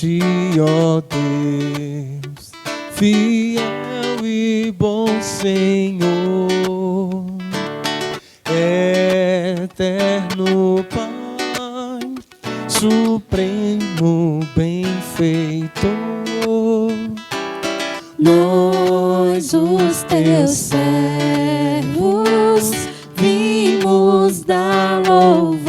ti, ó Deus, fiel e bom Senhor, eterno Pai, supremo benfeitor. Nós, os teus servos, vimos dar louvor.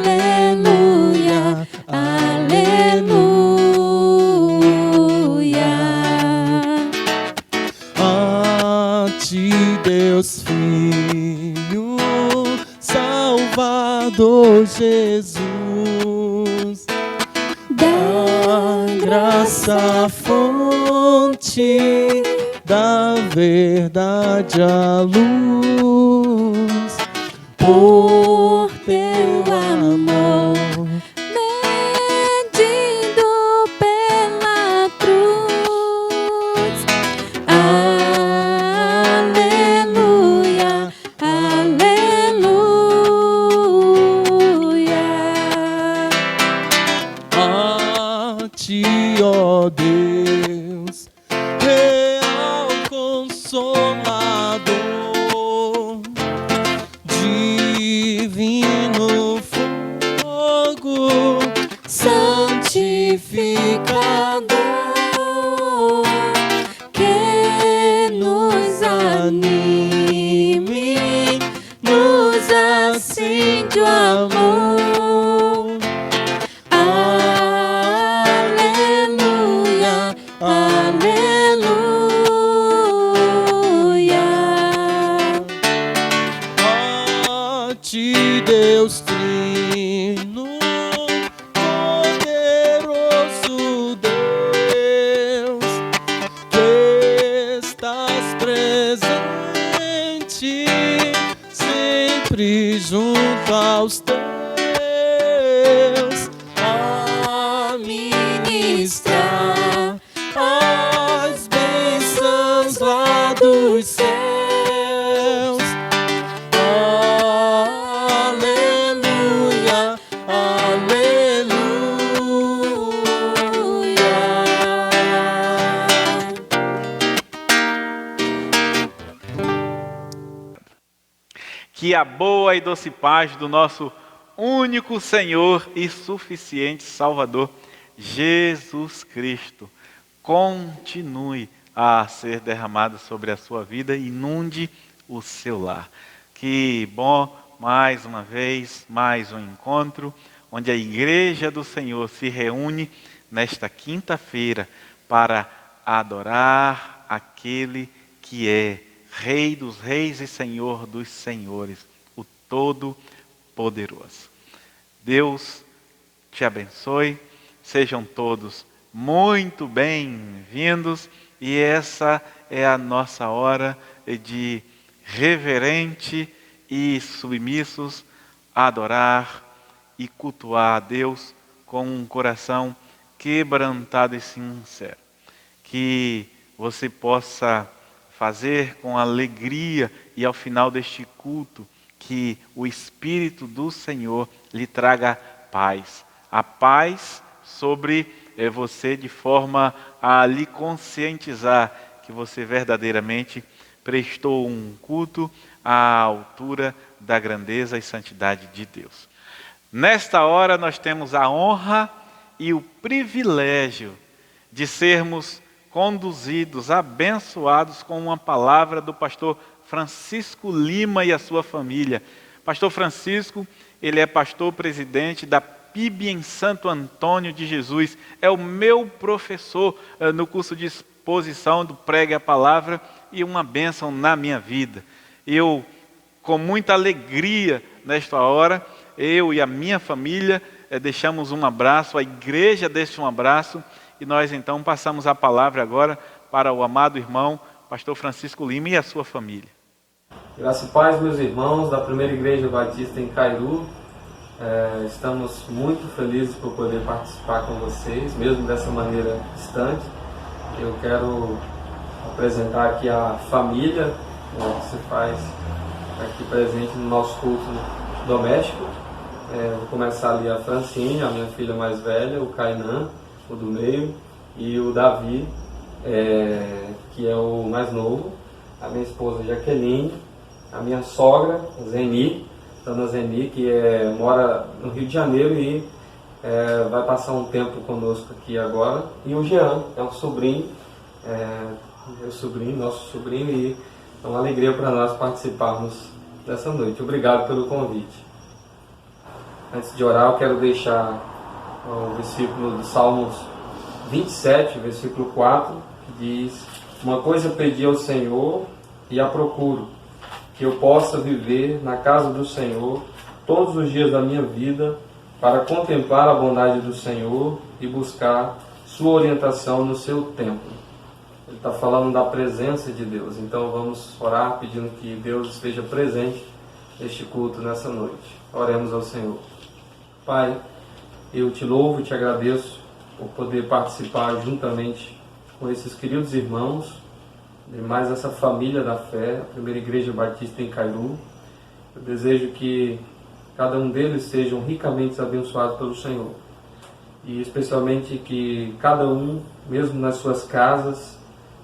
Aleluia, aleluia. A ti, Deus Filho, Salvador Jesus, da graça fonte, da verdade a luz, Por teu amor, medido pela cruz. Aleluia, aleluia. a ti, ó Deus, real Consolador, divino fogo, Santificador, que nos anime, nos acende o amor. Aleluia, aleluia. a ti, Deus Trino, poderoso Deus, que estás presente sempre junto aos teus, a ministrar as bênçãos lá dos céus. Aleluia, aleluia. Que a boa e doce paz do nosso único Senhor e suficiente Salvador, Jesus Cristo, continue a ser derramado sobre a sua vida e inunde o seu lar. Que bom, mais uma vez, mais um encontro, onde a Igreja do Senhor se reúne nesta quinta-feira para adorar aquele que é Rei dos Reis e Senhor dos Senhores, o Todo-Poderoso. Deus te abençoe, sejam todos muito bem-vindos e essa é a nossa hora de reverente e submissos adorar e cultuar a Deus com um coração quebrantado e sincero. Que você possa fazer com alegria e ao final deste culto que o Espírito do Senhor lhe traga paz. A paz sobre você de forma a lhe conscientizar que você verdadeiramente prestou um culto à altura da grandeza e santidade de Deus. Nesta hora nós temos a honra e o privilégio de sermos conduzidos, abençoados com uma palavra do pastor Francisco Lima e a sua família. Pastor Francisco, ele é pastor presidente da PIB em Santo Antônio de Jesus. É o meu professor no curso de exposição do Pregue a Palavra e uma bênção na minha vida. Eu, com muita alegria nesta hora, eu e a minha família deixamos um abraço, a igreja deixa um abraço e nós então passamos a palavra agora para o amado irmão, pastor Francisco Lima e a sua família. Graça e paz, meus irmãos da Primeira Igreja Batista em Cairu. Estamos muito felizes por poder participar com vocês, mesmo dessa maneira distante. Eu quero apresentar aqui a família que se faz aqui presente no nosso culto doméstico. Vou começar ali a Francine, a minha filha mais velha, o Kainan, o do meio, e o Davi, que é o mais novo, a minha esposa Jaqueline, a minha sogra, Zeni, Dona Zeni, que mora no Rio de Janeiro e vai passar um tempo conosco aqui agora, e o Jean, é um sobrinho, nosso sobrinho, e é uma alegria para nós participarmos dessa noite. Obrigado pelo convite. Antes de orar, eu quero deixar o versículo de Salmos 27, versículo 4, que diz: uma coisa pedi ao Senhor e a procuro, que eu possa viver na casa do Senhor todos os dias da minha vida, para contemplar a bondade do Senhor e buscar sua orientação no seu templo. Ele está falando da presença de Deus, então vamos orar pedindo que Deus esteja presente neste culto nessa noite. Oremos ao Senhor. Pai, eu te louvo e te agradeço por poder participar juntamente com esses queridos irmãos, de mais essa família da fé, a Primeira Igreja Batista em Cairu. Eu desejo que cada um deles sejam ricamente abençoados pelo Senhor. E especialmente que cada um, mesmo nas suas casas,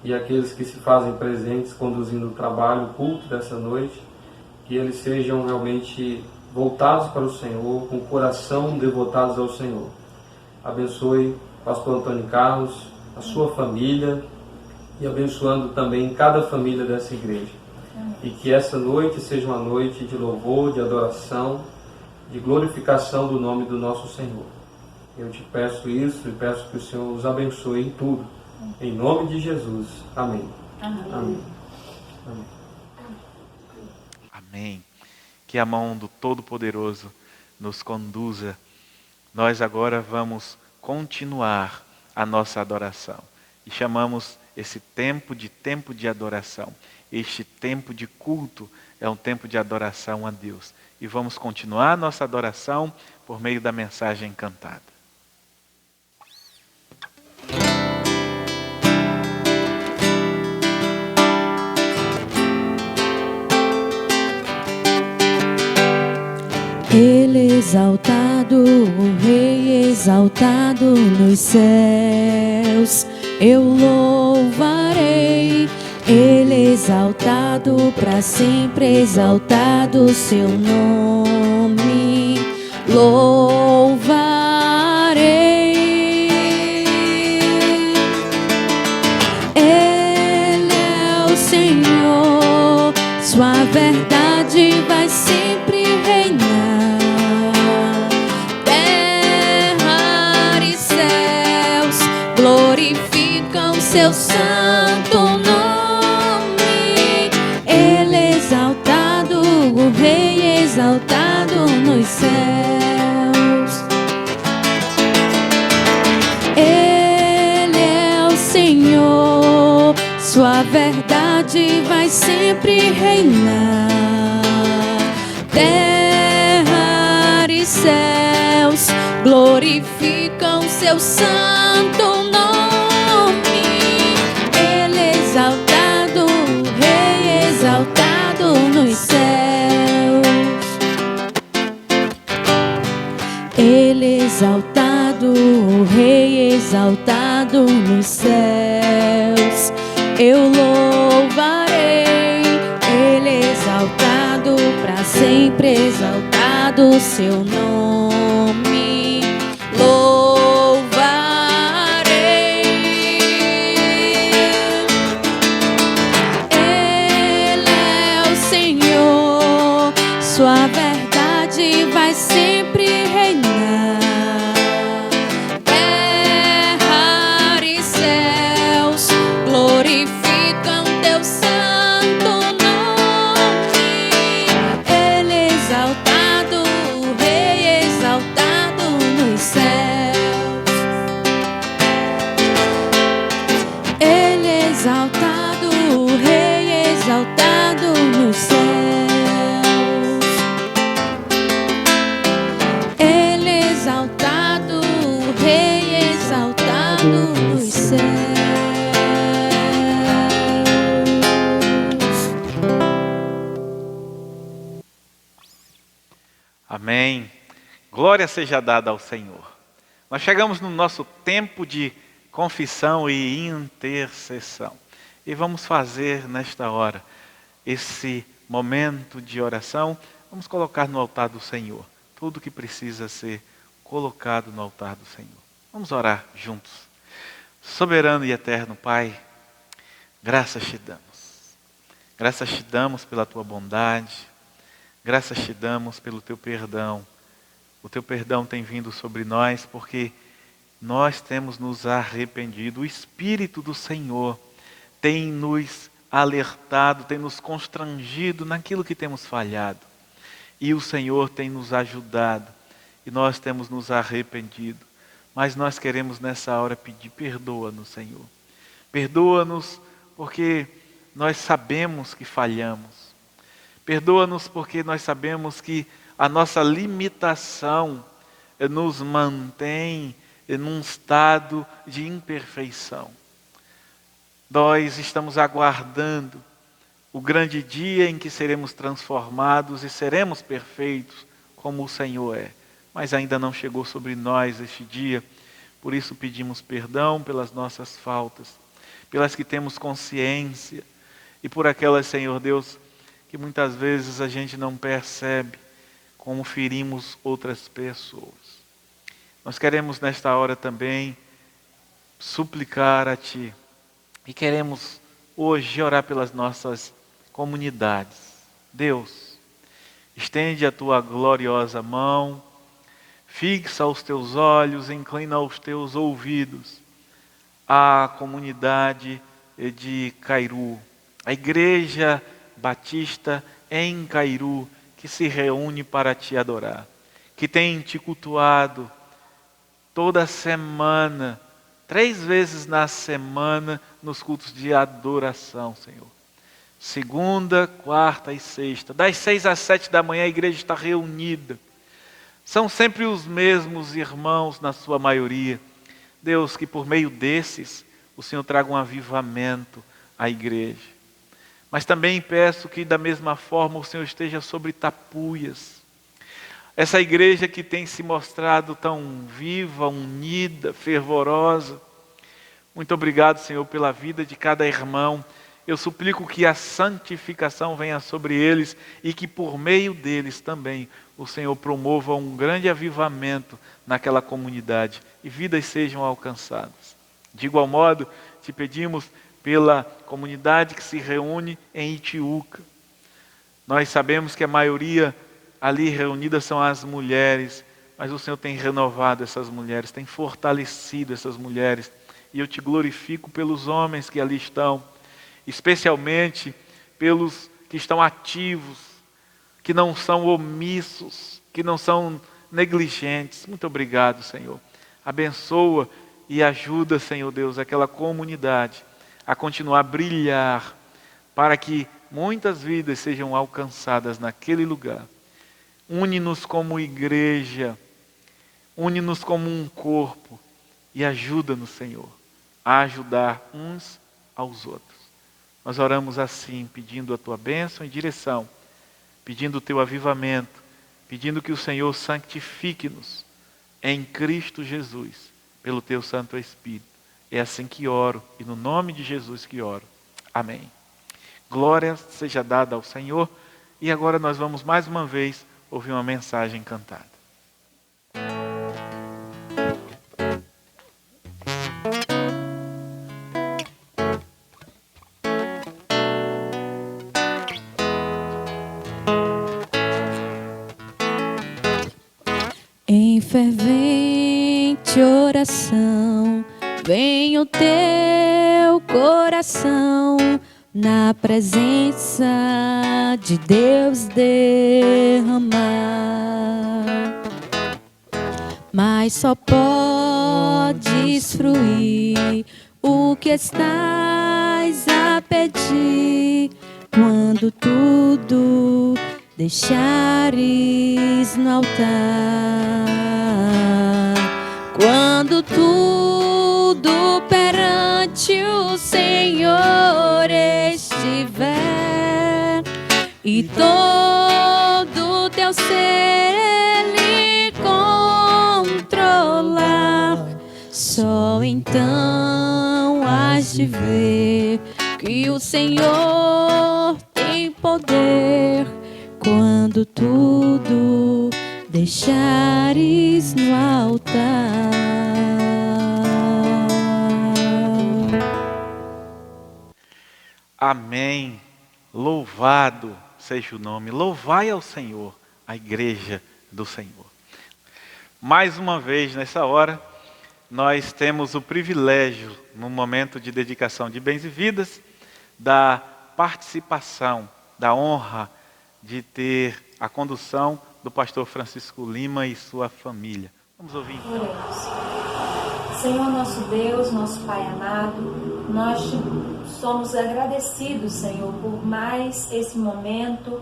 e aqueles que se fazem presentes conduzindo o trabalho, o culto dessa noite, que eles sejam realmente voltados para o Senhor, com o coração devotados ao Senhor. Abençoe o pastor Antônio Carlos, a sua família, e abençoando também cada família dessa igreja. E que essa noite seja uma noite de louvor, de adoração, de glorificação do nome do nosso Senhor. Eu te peço isso e peço que o Senhor os abençoe em tudo. Em nome de Jesus. Amém. Amém. Amém. Amém. Amém. Que a mão do Todo-Poderoso nos conduza. Nós agora vamos continuar a nossa adoração. E chamamos esse tempo de adoração. Este tempo de culto é um tempo de adoração a Deus. E vamos continuar a nossa adoração por meio da mensagem cantada. Ele exaltado, o Rei exaltado nos céus, eu louvarei. Ele exaltado, para sempre exaltado o seu nome, louvarei. Ele é o Senhor, sua verdade vai sempre reinar. Terra e céus glorificam seu santo nome. Ele é exaltado, o Rei exaltado nos céus. Ele é o Senhor, sua verdade vai sempre reinar. Terra e céus glorificam seu santo nome. Ele é exaltado, o Rei exaltado nos céus. Ele é exaltado, o Rei exaltado nos céus. Eu louvarei. Ele é exaltado, para sempre exaltado o seu nome. Louvarei. Ele é o Senhor, sua verdade vai sempre reinar. Terra e céus glorificam teu santo nome. Ele é exaltado, o Rei exaltado nos céus. Ele é exaltado, o Rei exaltado nos céus. Ele é exaltado, o Rei exaltado nos céus. Amém. Glória seja dada ao Senhor. Nós chegamos no nosso tempo de confissão e intercessão. E vamos fazer nesta hora esse momento de oração. Vamos colocar no altar do Senhor tudo que precisa ser colocado no altar do Senhor. Vamos orar juntos. Soberano e eterno Pai, graças te damos. Graças te damos pela tua bondade. Graças te damos pelo teu perdão. O teu perdão tem vindo sobre nós porque nós temos nos arrependido. O Espírito do Senhor tem nos alertado, tem nos constrangido naquilo que temos falhado. E o Senhor tem nos ajudado. E nós temos nos arrependido. Mas nós queremos nessa hora pedir, perdoa-nos, Senhor. Perdoa-nos porque nós sabemos que falhamos. Perdoa-nos porque nós sabemos que a nossa limitação nos mantém num estado de imperfeição. Nós estamos aguardando o grande dia em que seremos transformados e seremos perfeitos como o Senhor é. Mas ainda não chegou sobre nós este dia, por isso pedimos perdão pelas nossas faltas, pelas que temos consciência e por aquelas, Senhor Deus, que muitas vezes a gente não percebe como ferimos outras pessoas. Nós queremos nesta hora também suplicar a Ti e queremos hoje orar pelas nossas comunidades. Deus, estende a Tua gloriosa mão, fixa os Teus olhos, inclina os Teus ouvidos à comunidade de Cairu, a Igreja Batista em Cairu, que se reúne para Te adorar, que tem Te cultuado toda semana, 3 vezes na semana, nos cultos de adoração, Senhor. Segunda, quarta e sexta, das 6 às 7 da manhã a igreja está reunida. São sempre os mesmos irmãos na sua maioria. Deus, que por meio desses, o Senhor traga um avivamento à igreja. Mas também peço que da mesma forma o Senhor esteja sobre Tapuias. Essa igreja que tem se mostrado tão viva, unida, fervorosa. Muito obrigado, Senhor, pela vida de cada irmão. Eu suplico que a santificação venha sobre eles e que por meio deles também o Senhor promova um grande avivamento naquela comunidade e vidas sejam alcançadas. De igual modo, te pedimos pela comunidade que se reúne em Itiúca. Nós sabemos que a maioria ali reunida são as mulheres, mas o Senhor tem renovado essas mulheres, tem fortalecido essas mulheres. E eu te glorifico pelos homens que ali estão, especialmente pelos que estão ativos, que não são omissos, que não são negligentes. Muito obrigado, Senhor. Abençoa e ajuda, Senhor Deus, aquela comunidade a continuar a brilhar, para que muitas vidas sejam alcançadas naquele lugar. Une-nos como igreja, une-nos como um corpo e ajuda-nos, Senhor, a ajudar uns aos outros. Nós oramos assim, pedindo a Tua bênção e direção, pedindo o Teu avivamento, pedindo que o Senhor santifique-nos em Cristo Jesus, pelo Teu Santo Espírito. É assim que oro e no nome de Jesus que oro. Amém. Glória seja dada ao Senhor. E agora nós vamos mais uma vez ouvir uma mensagem cantada. Em fervente oração, vem o teu coração na presença de Deus derramar. Mas só podes fruir o que estás a pedir quando tudo deixares no altar. Quando tudo perante o Senhor estiver e todo teu ser Ele só então hás de ver que o Senhor tem poder quando tudo deixares no altar. Amém. Louvado seja o nome. Louvai ao Senhor, a igreja do Senhor. Mais uma vez, nessa hora, nós temos o privilégio, no momento de dedicação de bens e vidas, da participação, da honra de ter a condução do pastor Francisco Lima e sua família. Vamos ouvir então. Oremos. Senhor nosso Deus, nosso Pai amado, nós somos agradecidos, Senhor, por mais esse momento,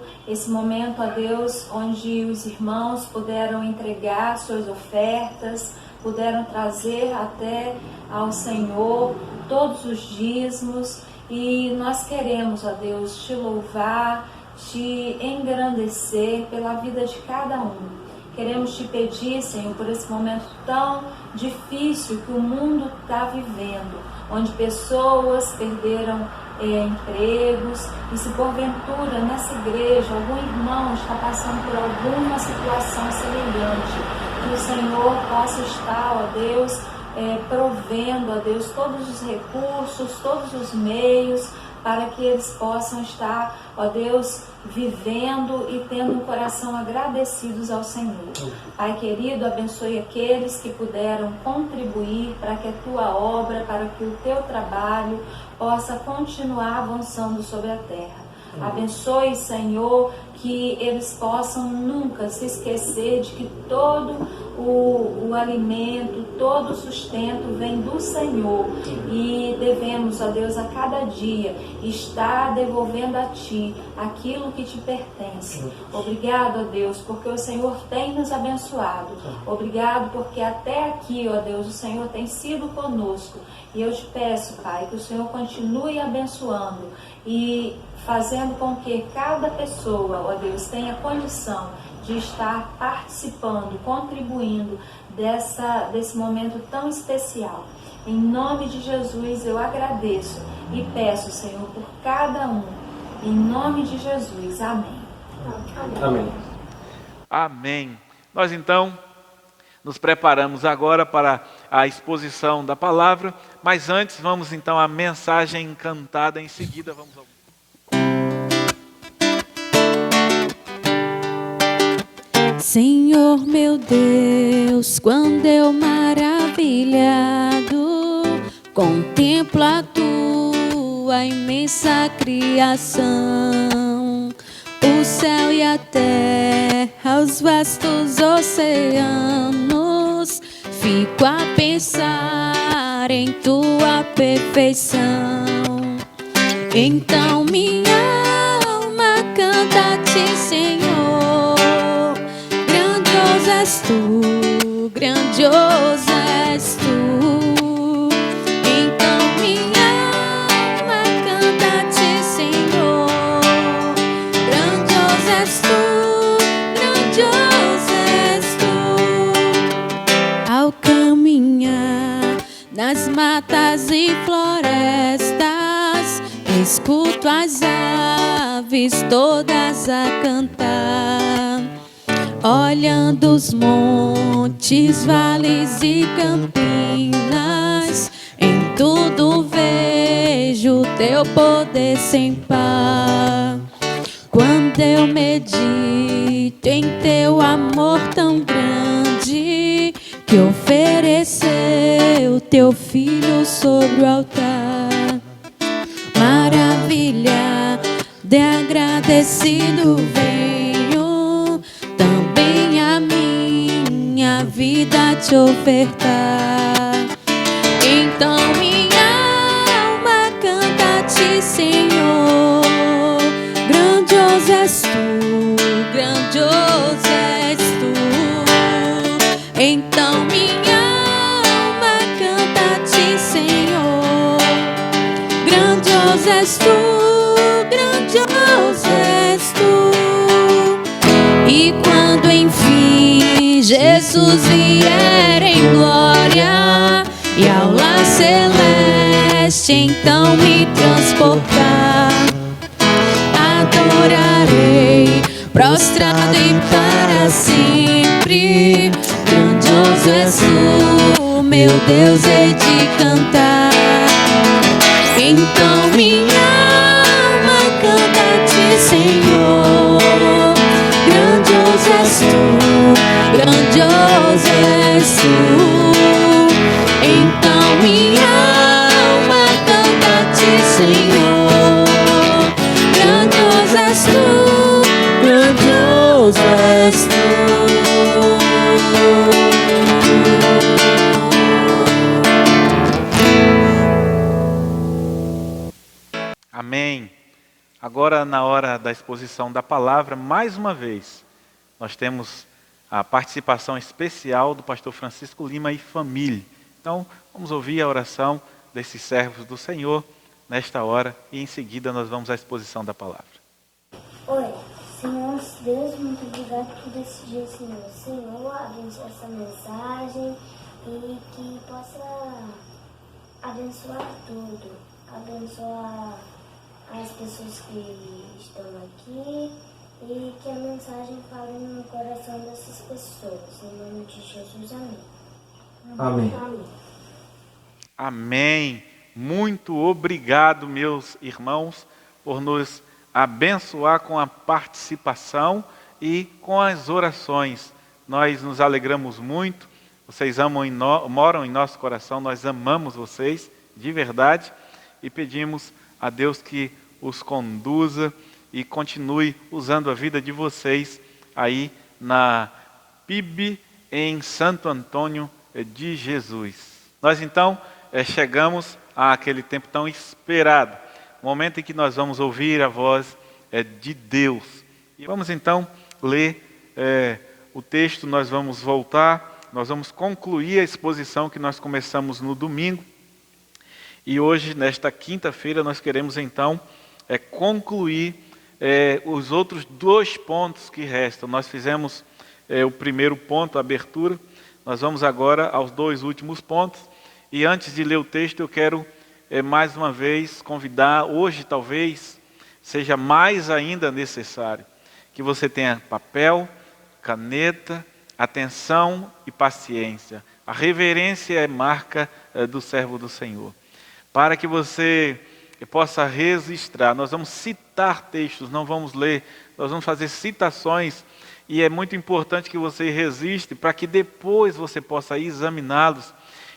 ó Deus, onde os irmãos puderam entregar suas ofertas, puderam trazer até ao Senhor todos os dízimos, e nós queremos, ó Deus, te louvar, te engrandecer pela vida de cada um. Queremos te pedir, Senhor, por esse momento tão difícil que o mundo está vivendo, onde pessoas perderam empregos, e se porventura nessa igreja algum irmão está passando por alguma situação semelhante, que o Senhor possa estar, ó Deus, provendo, ó Deus, todos os recursos, todos os meios, para que eles possam estar, ó Deus, vivendo e tendo um coração agradecidos ao Senhor. Pai querido, abençoe aqueles que puderam contribuir para que a tua obra, para que o teu trabalho possa continuar avançando sobre a terra. Abençoe, Senhor, que eles possam nunca se esquecer de que todo o alimento, todo o sustento vem do Senhor, e devemos, ó Deus, a cada dia estar devolvendo a Ti aquilo que Te pertence. Obrigado, ó Deus, porque o Senhor tem nos abençoado. Obrigado porque até aqui, ó Deus, o Senhor tem sido conosco. E eu te peço, Pai, que o Senhor continue abençoando e fazendo com que cada pessoa, ó Deus, tenha condição de estar participando, contribuindo desse momento tão especial. Em nome de Jesus eu agradeço e peço, Senhor, por cada um. Em nome de Jesus. Amém. Amém. Amém. Nós então nos preparamos agora para a exposição da palavra, mas antes vamos então à mensagem cantada. Em seguida vamos ao... Senhor meu Deus, quando eu maravilhado contemplo a tua imensa criação, o céu e a terra, os vastos oceanos, fico a pensar em tua perfeição. Então minha alma canta a ti, Senhor. Grandioso és tu, grandioso és tu. Então minha alma canta a ti, Senhor. Grandioso és tu, grandioso és tu. Ao caminhar nas matas e florestas, escuto as aves todas a cantar. Olhando os montes, vales e campinas, em tudo vejo teu poder sem par. Quando eu medito em teu amor tão grande, que ofereceu teu filho sobre o altar, maravilha, de agradecido venho também a minha vida te ofertar. Então minha alma canta a ti, Senhor. Grandioso és tu, grandioso és tu. Então minha alma canta a ti, Senhor. Grandioso és tu, grandioso és tu. E quando enfim Jesus vier em glória e Deixe então me transportar. Adorarei, prostrado e para sempre. Grandioso és tu, meu Deus, hei de cantar. Então minha alma canta a ti, Senhor. Grandioso és tu, grandioso és tu. Então minha alma canta a ti, Senhor. Grandioso és tu, grandioso és tu. Amém. Agora, na hora da exposição da palavra, mais uma vez, nós temos a participação especial do pastor Francisco Lima e família. Então, vamos ouvir a oração desses servos do Senhor nesta hora e em seguida nós vamos à exposição da palavra. Oi, Senhor Deus, muito obrigado por esse dia, Senhor. Senhor, abençoe essa mensagem e que possa abençoar tudo. Abençoar as pessoas que estão aqui e que a mensagem fale no coração dessas pessoas. Em nome de Jesus, amém. Amém. Amém. Amém. Muito obrigado, meus irmãos, por nos abençoar com a participação e com as orações. Nós nos alegramos muito. Vocês moram em nosso coração, nós amamos vocês de verdade e pedimos a Deus que os conduza e continue usando a vida de vocês aí na PIB em Santo Antônio de Jesus. Nós então chegamos àquele tempo tão esperado, momento em que nós vamos ouvir a voz de Deus. E vamos então ler o texto, nós vamos voltar, nós vamos concluir a exposição que nós começamos no domingo. E hoje, nesta quinta-feira, nós queremos então concluir os outros 2 pontos que restam. Nós fizemos o primeiro ponto, a abertura. Nós vamos agora aos 2 últimos pontos. E antes de ler o texto, eu quero mais uma vez convidar, hoje talvez seja mais ainda necessário, que você tenha papel, caneta, atenção e paciência. A reverência é marca do servo do Senhor. Para que você possa registrar, nós vamos citar textos, não vamos ler, nós vamos fazer citações, e é muito importante que você registre, para que depois você possa examiná-los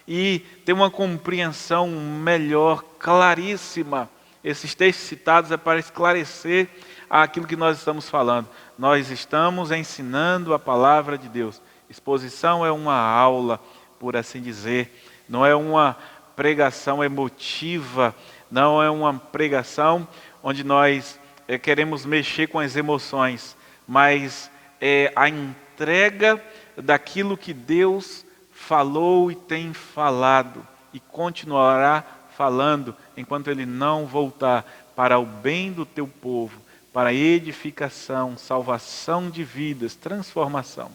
e ter uma compreensão melhor, claríssima. Esses textos citados é para esclarecer aquilo que nós estamos falando. Nós estamos ensinando a palavra de Deus. Exposição é uma aula, por assim dizer, não é uma pregação emotiva, não é uma pregação onde nós queremos mexer com as emoções, mas é a entrega daquilo que Deus falou e tem falado e continuará falando enquanto Ele não voltar, para o bem do teu povo, para edificação, salvação de vidas, transformação.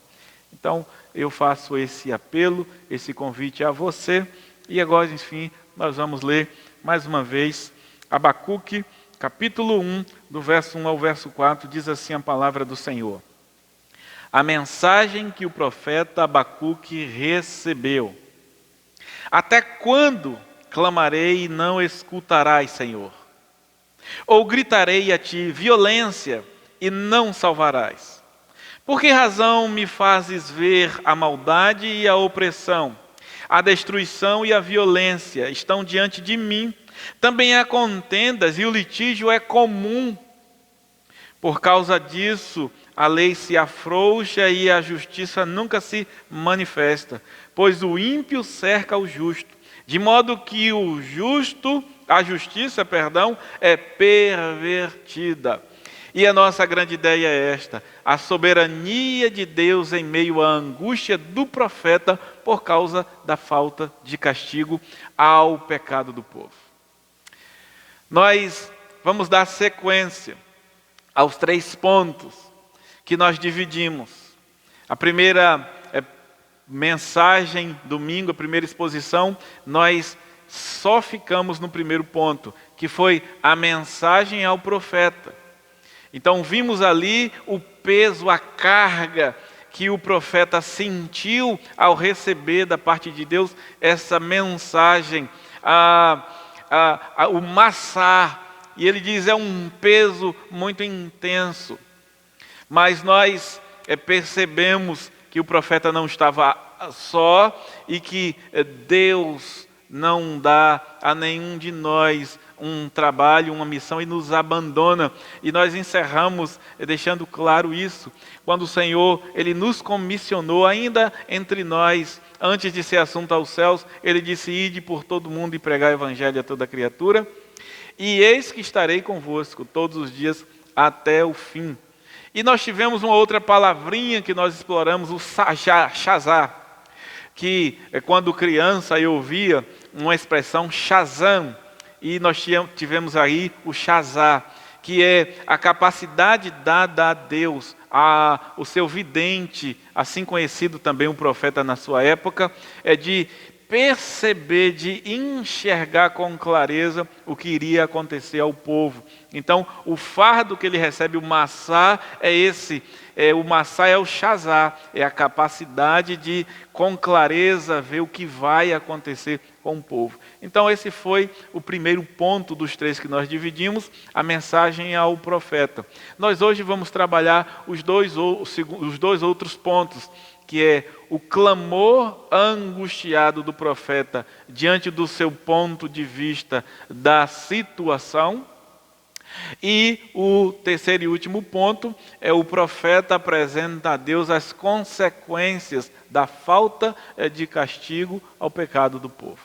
Então eu faço esse apelo, esse convite a você. E agora, enfim, nós vamos ler mais uma vez Abacuque, capítulo 1, do verso 1 ao verso 4, diz assim a palavra do Senhor. A mensagem que o profeta Abacuque recebeu. Até quando clamarei e não escutarás, Senhor? Ou gritarei a ti violência e não salvarás? Por que razão me fazes ver a maldade e a opressão? A destruição e a violência estão diante de mim. Também há contendas e o litígio é comum. Por causa disso, a lei se afrouxa e a justiça nunca se manifesta. Pois o ímpio cerca o justo, de modo que a justiça, é pervertida. E a nossa grande ideia é esta: a soberania de Deus em meio à angústia do profeta por causa da falta de castigo ao pecado do povo. Nós vamos dar sequência aos 3 pontos que nós dividimos. A primeira mensagem, domingo, a primeira exposição, nós só ficamos no primeiro ponto, que foi a mensagem ao profeta. Então vimos ali o peso, a carga que o profeta sentiu ao receber da parte de Deus essa mensagem, o massá. E ele diz, é um peso muito intenso. Mas nós percebemos que o profeta não estava só e que Deus não dá a nenhum de nós um trabalho, uma missão e nos abandona. E nós encerramos deixando claro isso, quando o Senhor, Ele nos comissionou ainda entre nós, antes de ser assunto aos céus, Ele disse, ide por todo mundo e pregar o evangelho a toda criatura, e eis que estarei convosco todos os dias até o fim. E nós tivemos uma outra palavrinha que nós exploramos, o Shazá, que quando criança eu ouvia uma expressão Shazam, e nós tivemos aí o Shazá, que é a capacidade dada a Deus, o seu vidente, assim conhecido também um profeta na sua época, é de perceber, de enxergar com clareza o que iria acontecer ao povo. Então, o fardo que ele recebe, o massá, é esse. O massá é o Shazá, é a capacidade de, com clareza, ver o que vai acontecer com o povo. Então, esse foi o primeiro ponto dos 3 que nós dividimos, a mensagem ao profeta. Nós hoje vamos trabalhar os dois outros pontos, que é o clamor angustiado do profeta diante do seu ponto de vista da situação. E o terceiro e último ponto é o profeta apresenta a Deus as consequências da falta de castigo ao pecado do povo.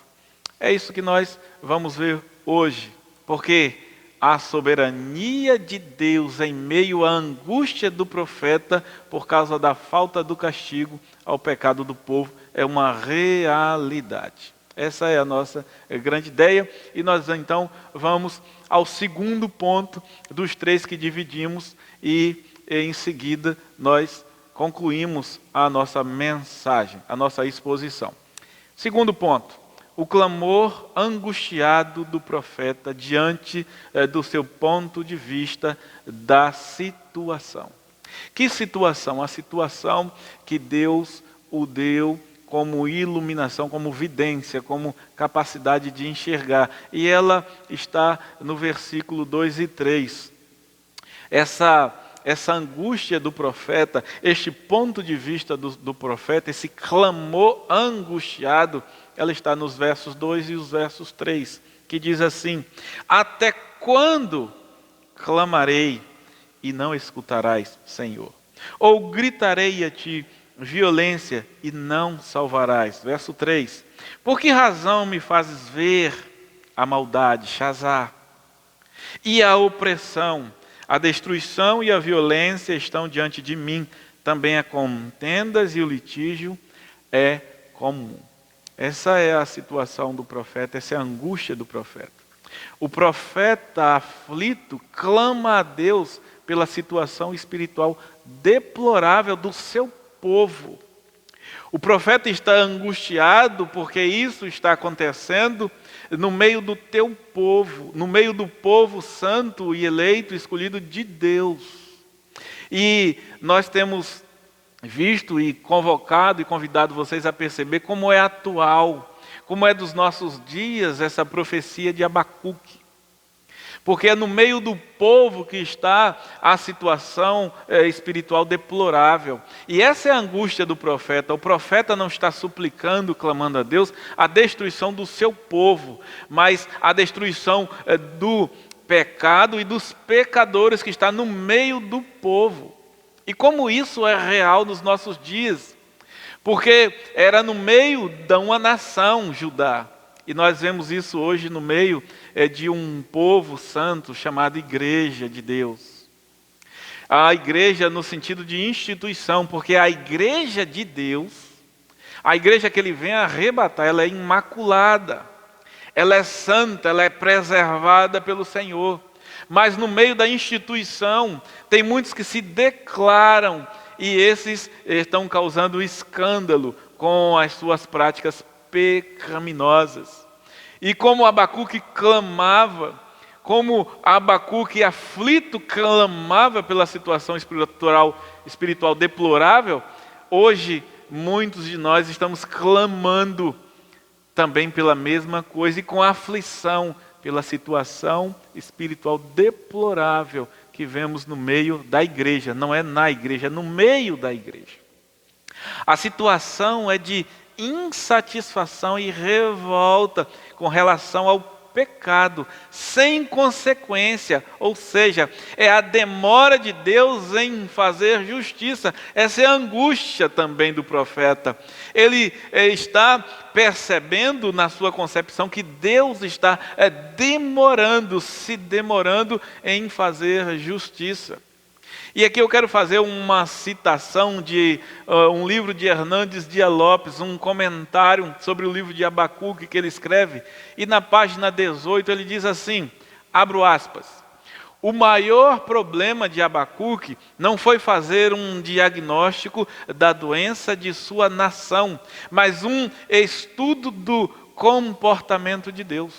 É isso que nós vamos ver hoje, porque a soberania de Deus em meio à angústia do profeta por causa da falta do castigo ao pecado do povo é uma realidade. Essa é a nossa grande ideia e nós então vamos ao segundo ponto dos 3 que dividimos e em seguida nós concluímos a nossa mensagem, a nossa exposição. Segundo ponto, o clamor angustiado do profeta diante do seu ponto de vista da situação. Que situação? A situação que Deus o deu como iluminação, como vidência, como capacidade de enxergar. E ela está no versículo 2 e 3. Essa angústia do profeta, este ponto de vista do profeta, esse clamor angustiado, ela está nos versos 2 e os versos 3, que diz assim: até quando clamarei e não escutarás, Senhor? Ou gritarei a ti violência e não salvarás? Verso 3, por que razão me fazes ver a maldade, Shazá, e a opressão? A destruição e a violência estão diante de mim, também a contendas e o litígio é comum. Essa é a situação do profeta, essa é a angústia do profeta. O profeta aflito clama a Deus pela situação espiritual deplorável do seu povo. O profeta está angustiado porque isso está acontecendo no meio do teu povo, no meio do povo santo e eleito, escolhido de Deus. E nós temos visto e convocado e convidado vocês a perceber como é atual, como é dos nossos dias essa profecia de Abacuque. Porque é no meio do povo que está a situação espiritual deplorável. E essa é a angústia do profeta. O profeta não está suplicando, clamando a Deus, a destruição do seu povo, mas a destruição do pecado e dos pecadores que está no meio do povo. E como isso é real nos nossos dias? Porque era no meio de uma nação, Judá. E nós vemos isso hoje no meio de um povo santo chamado Igreja de Deus. A igreja no sentido de instituição, porque a igreja de Deus, a igreja que ele vem arrebatar, ela é imaculada, ela é santa, ela é preservada pelo Senhor. Mas no meio da instituição, tem muitos que se declaram e esses estão causando escândalo com as suas práticas pecaminosas. E como Abacuque clamava, como Abacuque aflito clamava pela situação espiritual deplorável, hoje muitos de nós estamos clamando também pela mesma coisa e com aflição pela situação espiritual deplorável que vemos no meio da igreja. Não é na igreja, é no meio da igreja. A situação é de insatisfação e revolta com relação ao pecado, sem consequência, ou seja, é a demora de Deus em fazer justiça. Essa é a angústia também do profeta. Ele está percebendo na sua concepção que Deus está se demorando em fazer justiça. E aqui eu quero fazer uma citação de um livro de Hernandes Dias Lopes, um comentário sobre o livro de Abacuque que ele escreve. E na página 18 ele diz assim, abro aspas, o maior problema de Abacuque não foi fazer um diagnóstico da doença de sua nação, mas um estudo do comportamento de Deus.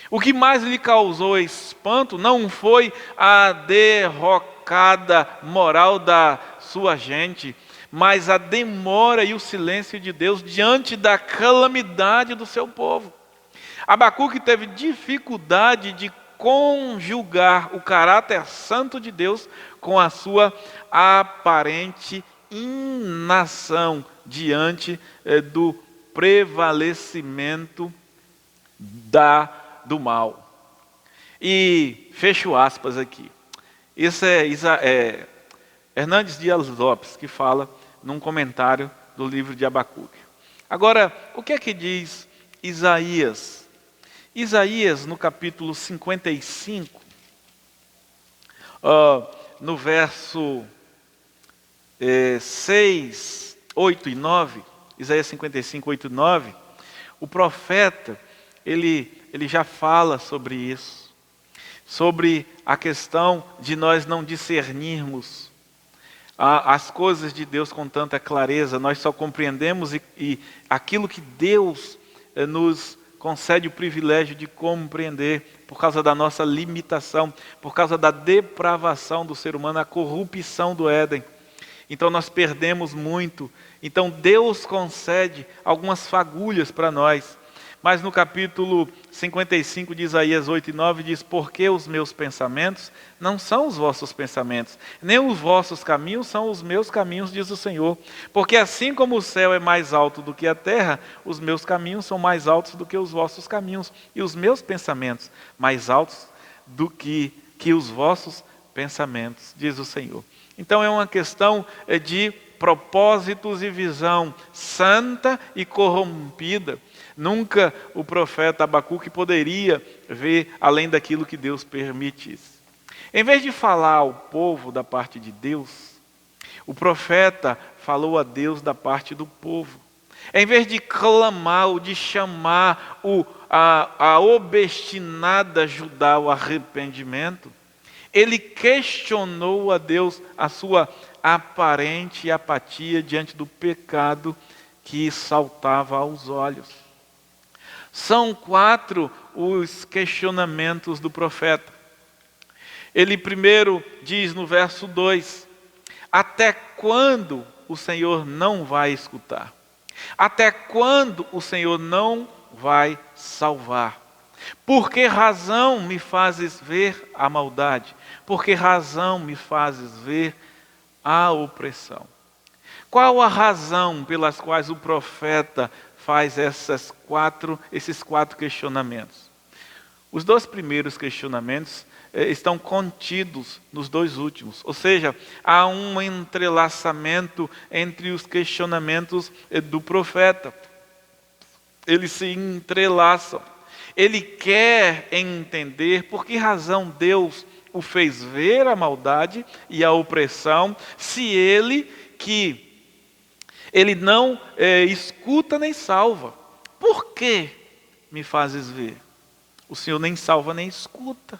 O que mais lhe causou espanto não foi a derrocada moral da sua gente, mas a demora e o silêncio de Deus diante da calamidade do seu povo. Abacuque teve dificuldade de conjugar o caráter santo de Deus com a sua aparente inação diante do prevalecimento do mal. E fecho aspas aqui. Isso é Hernandes Dias Lopes que fala num comentário do livro de Abacuque. Agora, o que é que diz Isaías? Isaías, no capítulo 55, no verso 6, 8 e 9, Isaías 55, 8 e 9, o profeta, ele já fala sobre isso, sobre a questão de nós não discernirmos as coisas de Deus com tanta clareza. Nós só compreendemos e aquilo que Deus nos concede o privilégio de compreender por causa da nossa limitação, por causa da depravação do ser humano, a corrupção do Éden. Então nós perdemos muito. Então Deus concede algumas fagulhas para nós. Mas no capítulo 55 de Isaías 8 e 9 diz, porque os meus pensamentos não são os vossos pensamentos, nem os vossos caminhos são os meus caminhos, diz o Senhor. Porque assim como o céu é mais alto do que a terra, os meus caminhos são mais altos do que os vossos caminhos, e os meus pensamentos mais altos do que os vossos pensamentos, diz o Senhor. Então é uma questão de propósitos e visão santa e corrompida. Nunca o profeta Abacuque poderia ver além daquilo que Deus permitisse. Em vez de falar ao povo da parte de Deus, o profeta falou a Deus da parte do povo. Em vez de clamar ou de chamar a obstinada Judá ao arrependimento, ele questionou a Deus a sua aparente apatia diante do pecado que saltava aos olhos. São 4 os questionamentos do profeta. Ele primeiro diz no verso 2, até quando o Senhor não vai escutar? Até quando o Senhor não vai salvar? Por que razão me fazes ver a maldade? Por que razão me fazes ver a opressão? Qual a razão pelas quais o profeta faz esses 4 questionamentos? Os 2 primeiros questionamentos estão contidos nos 2 últimos. Ou seja, há um entrelaçamento entre os questionamentos do profeta. Eles se entrelaçam. Ele quer entender por que razão Deus o fez ver a maldade e a opressão, se ele não escuta nem salva. Por que me fazes ver? O Senhor nem salva nem escuta.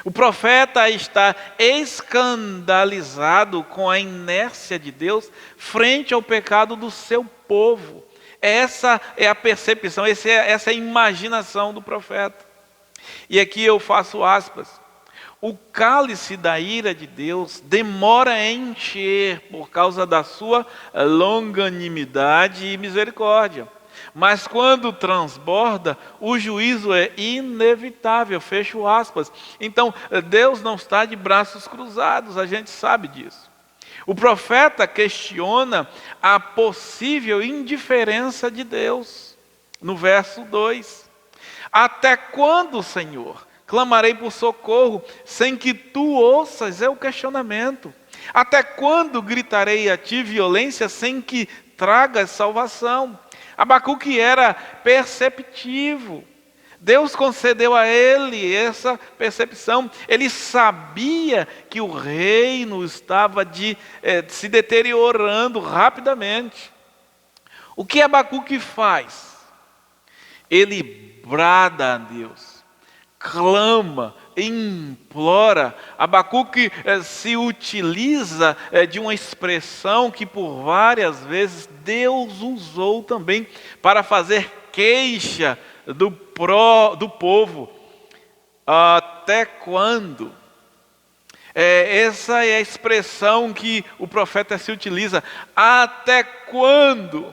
O profeta está escandalizado com a inércia de Deus frente ao pecado do seu povo. Essa é a percepção, essa é a imaginação do profeta. E aqui eu faço aspas. O cálice da ira de Deus demora a encher por causa da sua longanimidade e misericórdia. Mas quando transborda, o juízo é inevitável, fecho aspas. Então, Deus não está de braços cruzados, a gente sabe disso. O profeta questiona a possível indiferença de Deus. No verso 2. Até quando, Senhor, clamarei por socorro sem que tu ouças? É o questionamento. Até quando gritarei a ti violência sem que tragas salvação? Abacuque era perceptivo. Deus concedeu a ele essa percepção. Ele sabia que o reino estava se deteriorando rapidamente. O que Abacuque faz? Ele brada a Deus, clama, implora. Abacuque se utiliza de uma expressão que por várias vezes Deus usou também para fazer queixa do povo. Até quando? Essa é a expressão que o profeta se utiliza. Até quando?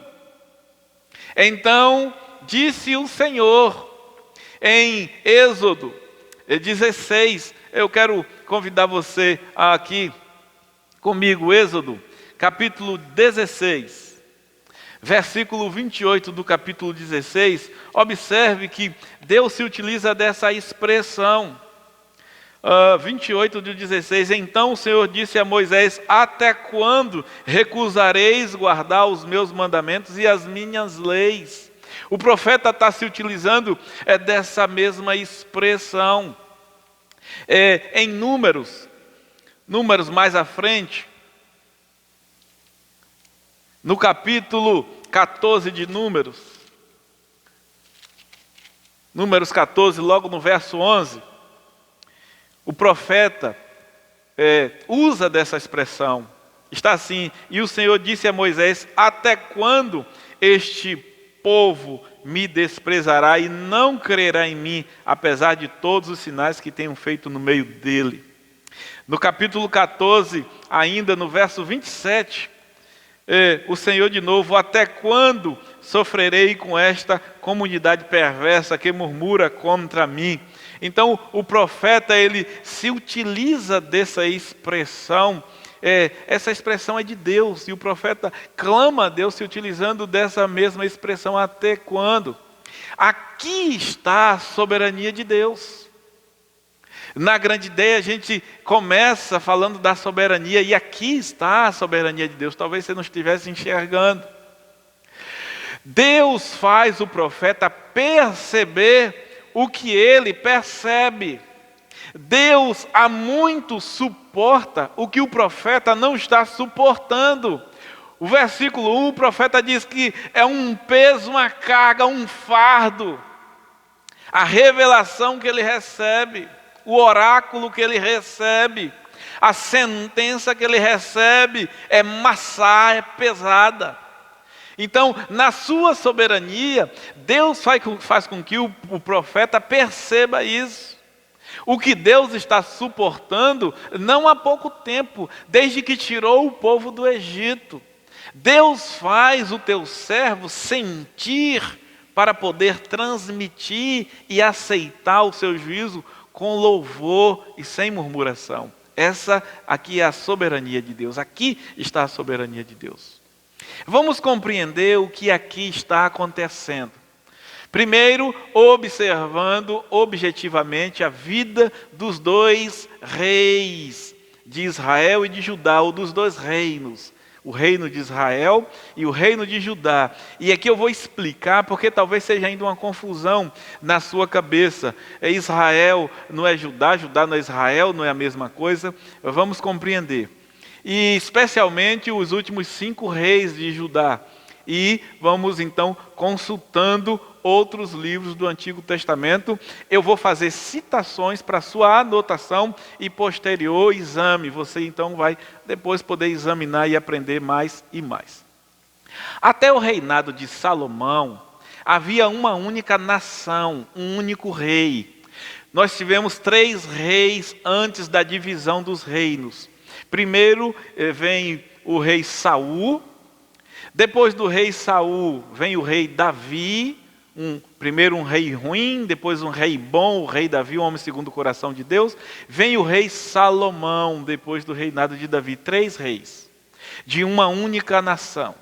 Então disse o Senhor em Êxodo 16. Eu quero convidar você aqui comigo, Êxodo, capítulo 16. Versículo 28 do capítulo 16, observe que Deus se utiliza dessa expressão. 28 do 16, então o Senhor disse a Moisés: até quando recusareis guardar os meus mandamentos e as minhas leis? O profeta está se utilizando dessa mesma expressão. Em Números mais à frente, no capítulo 14 de Números 14, logo no verso 11, o profeta usa dessa expressão. Está assim: e o Senhor disse a Moisés: até quando este povo me desprezará e não crerá em mim, apesar de todos os sinais que tenho feito no meio dele? No capítulo 14, ainda no verso 27, o Senhor de novo: até quando sofrerei com esta comunidade perversa que murmura contra mim? Então o profeta, ele se utiliza dessa expressão. Essa expressão é de Deus, e o profeta clama a Deus se utilizando dessa mesma expressão. Até quando? Aqui está a soberania de Deus. Na grande ideia a gente começa falando da soberania, e aqui está a soberania de Deus. Talvez você não estivesse enxergando. Deus faz o profeta perceber o que ele percebe. Deus há muito suporta o que o profeta não está suportando. O versículo 1, o profeta diz que é um peso, uma carga, um fardo. A revelação que ele recebe, o oráculo que ele recebe, a sentença que ele recebe é maçã, é pesada. Então, na sua soberania, Deus faz com que o profeta perceba isso. O que Deus está suportando não há pouco tempo, desde que tirou o povo do Egito. Deus faz o teu servo sentir para poder transmitir e aceitar o seu juízo com louvor e sem murmuração. Essa aqui é a soberania de Deus. Aqui está a soberania de Deus. Vamos compreender o que aqui está acontecendo. Primeiro, observando objetivamente a vida dos dois reis de Israel e de Judá, ou dos dois reinos, o reino de Israel e o reino de Judá. E aqui eu vou explicar, porque talvez seja ainda uma confusão na sua cabeça. Israel não é Judá, Judá não é Israel, não é a mesma coisa. Vamos compreender. E especialmente os últimos 5 reis de Judá. E vamos então consultando outros livros do Antigo Testamento. Eu vou fazer citações para sua anotação e posterior exame. Você então vai depois poder examinar e aprender mais e mais. Até o reinado de Salomão, havia uma única nação, um único rei. Nós tivemos 3 reis antes da divisão dos reinos. Primeiro vem o rei Saul, depois do rei Saul vem o rei Davi, primeiro um rei ruim, depois um rei bom, o rei Davi, um homem segundo o coração de Deus. Vem o rei Salomão, depois do reinado de Davi. 3 reis, de uma única nação.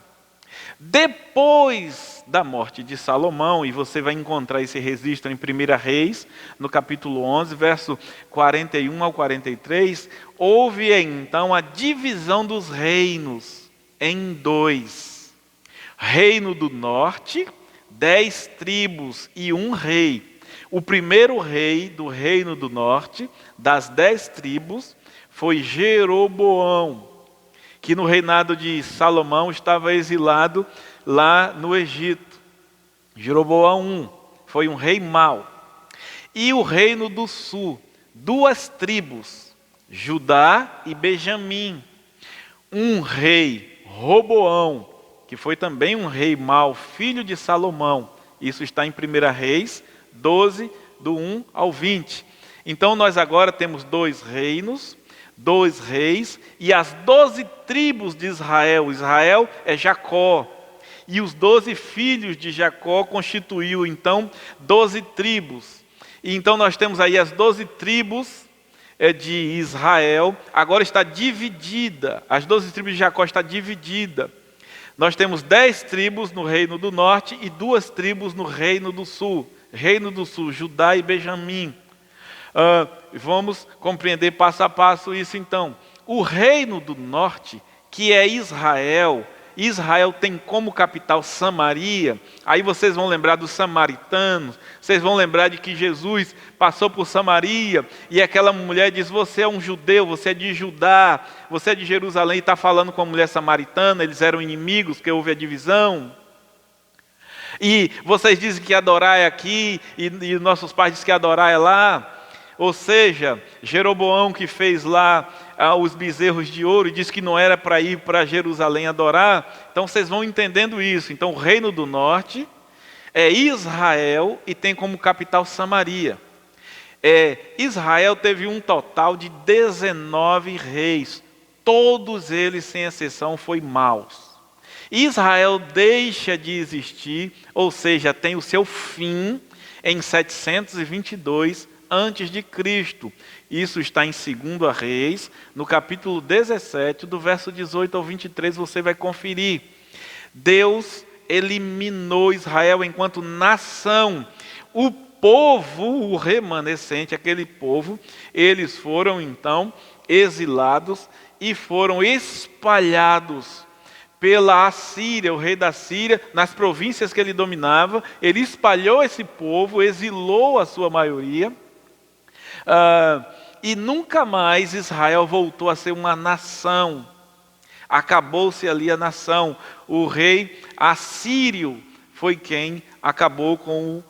Depois da morte de Salomão, e você vai encontrar esse registro em 1 Reis, no capítulo 11, verso 41 ao 43, houve então a divisão dos reinos em 2. Reino do norte, 10 tribos e 1 rei. O primeiro rei do reino do norte, das 10 tribos, foi Jeroboão, que no reinado de Salomão estava exilado lá no Egito. Jeroboão I foi um rei mau. E o reino do sul, 2 tribos, Judá e Benjamim. Um rei, Roboão, que foi também um rei mau, filho de Salomão. Isso está em 1 Reis 12, do 1 ao 20. Então nós agora temos 2 reinos, 2 reis e as 12 tribos de Israel. Israel é Jacó. E os 12 filhos de Jacó constituiu então 12 tribos. E então nós temos aí as 12 tribos de Israel. Agora está dividida. As 12 tribos de Jacó está dividida. Nós temos 10 tribos no reino do norte e 2 tribos no reino do sul. Reino do sul, Judá e Benjamim. Vamos compreender passo a passo isso então. O reino do norte, que é Israel, Israel tem como capital Samaria. Aí vocês vão lembrar dos samaritanos, vocês vão lembrar de que Jesus passou por Samaria e aquela mulher diz: você é um judeu, você é de Judá, você é de Jerusalém, e está falando com a mulher samaritana. Eles eram inimigos, porque houve a divisão. E vocês dizem que adorar é aqui, e nossos pais dizem que adorar é lá. Ou seja, Jeroboão, que fez lá os bezerros de ouro e disse que não era para ir para Jerusalém adorar. Então vocês vão entendendo isso. Então o reino do norte é Israel e tem como capital Samaria. Israel teve um total de 19 reis. Todos eles, sem exceção, foram maus. Israel deixa de existir, ou seja, tem o seu fim em 722 antes de Cristo. Isso está em 2 Reis, no capítulo 17, do verso 18 ao 23, você vai conferir. Deus eliminou Israel enquanto nação. O povo, o remanescente, aquele povo, eles foram então exilados e foram espalhados pela Assíria, o rei da Síria, nas províncias que ele dominava. Ele espalhou esse povo, exilou a sua maioria, e nunca mais Israel voltou a ser uma nação. Acabou-se ali a nação. O rei assírio foi quem acabou com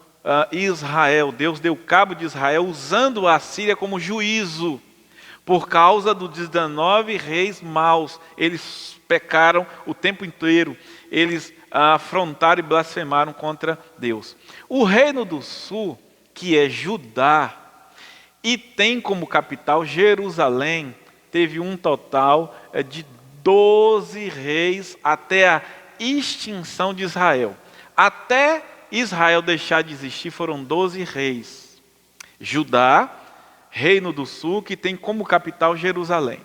Israel. Deus deu cabo de Israel usando a Assíria como juízo. Por causa dos 19 reis maus, eles pecaram o tempo inteiro. Eles afrontaram e blasfemaram contra Deus. O reino do sul, que é Judá, e tem como capital Jerusalém, teve um total de 12 reis até a extinção de Israel. Até Israel deixar de existir foram 12 reis. Judá, reino do sul, que tem como capital Jerusalém.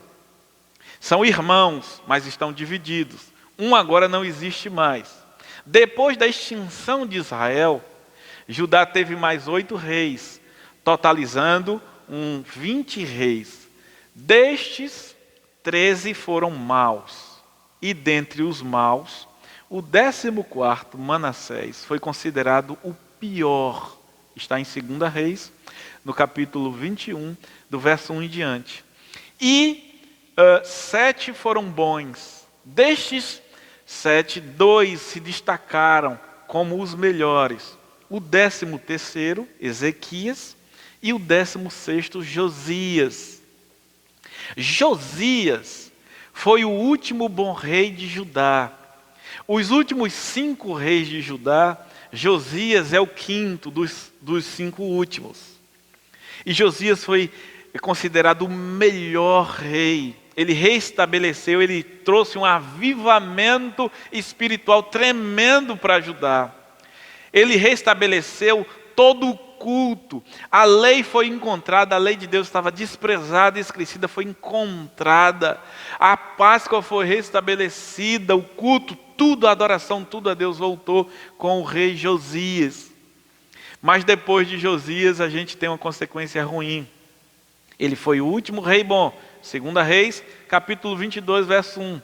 São irmãos, mas estão divididos. Um agora não existe mais. Depois da extinção de Israel, Judá teve mais 8 reis, totalizando 20 reis. Destes, 13 foram maus. E dentre os maus, o 14º, Manassés, foi considerado o pior. Está em 2 Reis, no capítulo 21, do verso 1 em diante. E 7 foram bons. Destes 7, 2 se destacaram como os melhores. O 13º, Ezequias, e o 16º, Josias. Josias foi o último bom rei de Judá. Os últimos 5 reis de Judá, Josias é o quinto dos 5 últimos. E Josias foi considerado o melhor rei. Ele restabeleceu, ele trouxe um avivamento espiritual tremendo para Judá. Ele restabeleceu todo o culto. A lei foi encontrada, a lei de Deus estava desprezada e esquecida, foi encontrada. A Páscoa foi restabelecida, o culto, tudo, a adoração, tudo a Deus voltou com o rei Josias. Mas depois de Josias a gente tem uma consequência ruim. Ele foi o último rei bom. 2 Reis, capítulo 22, verso 1.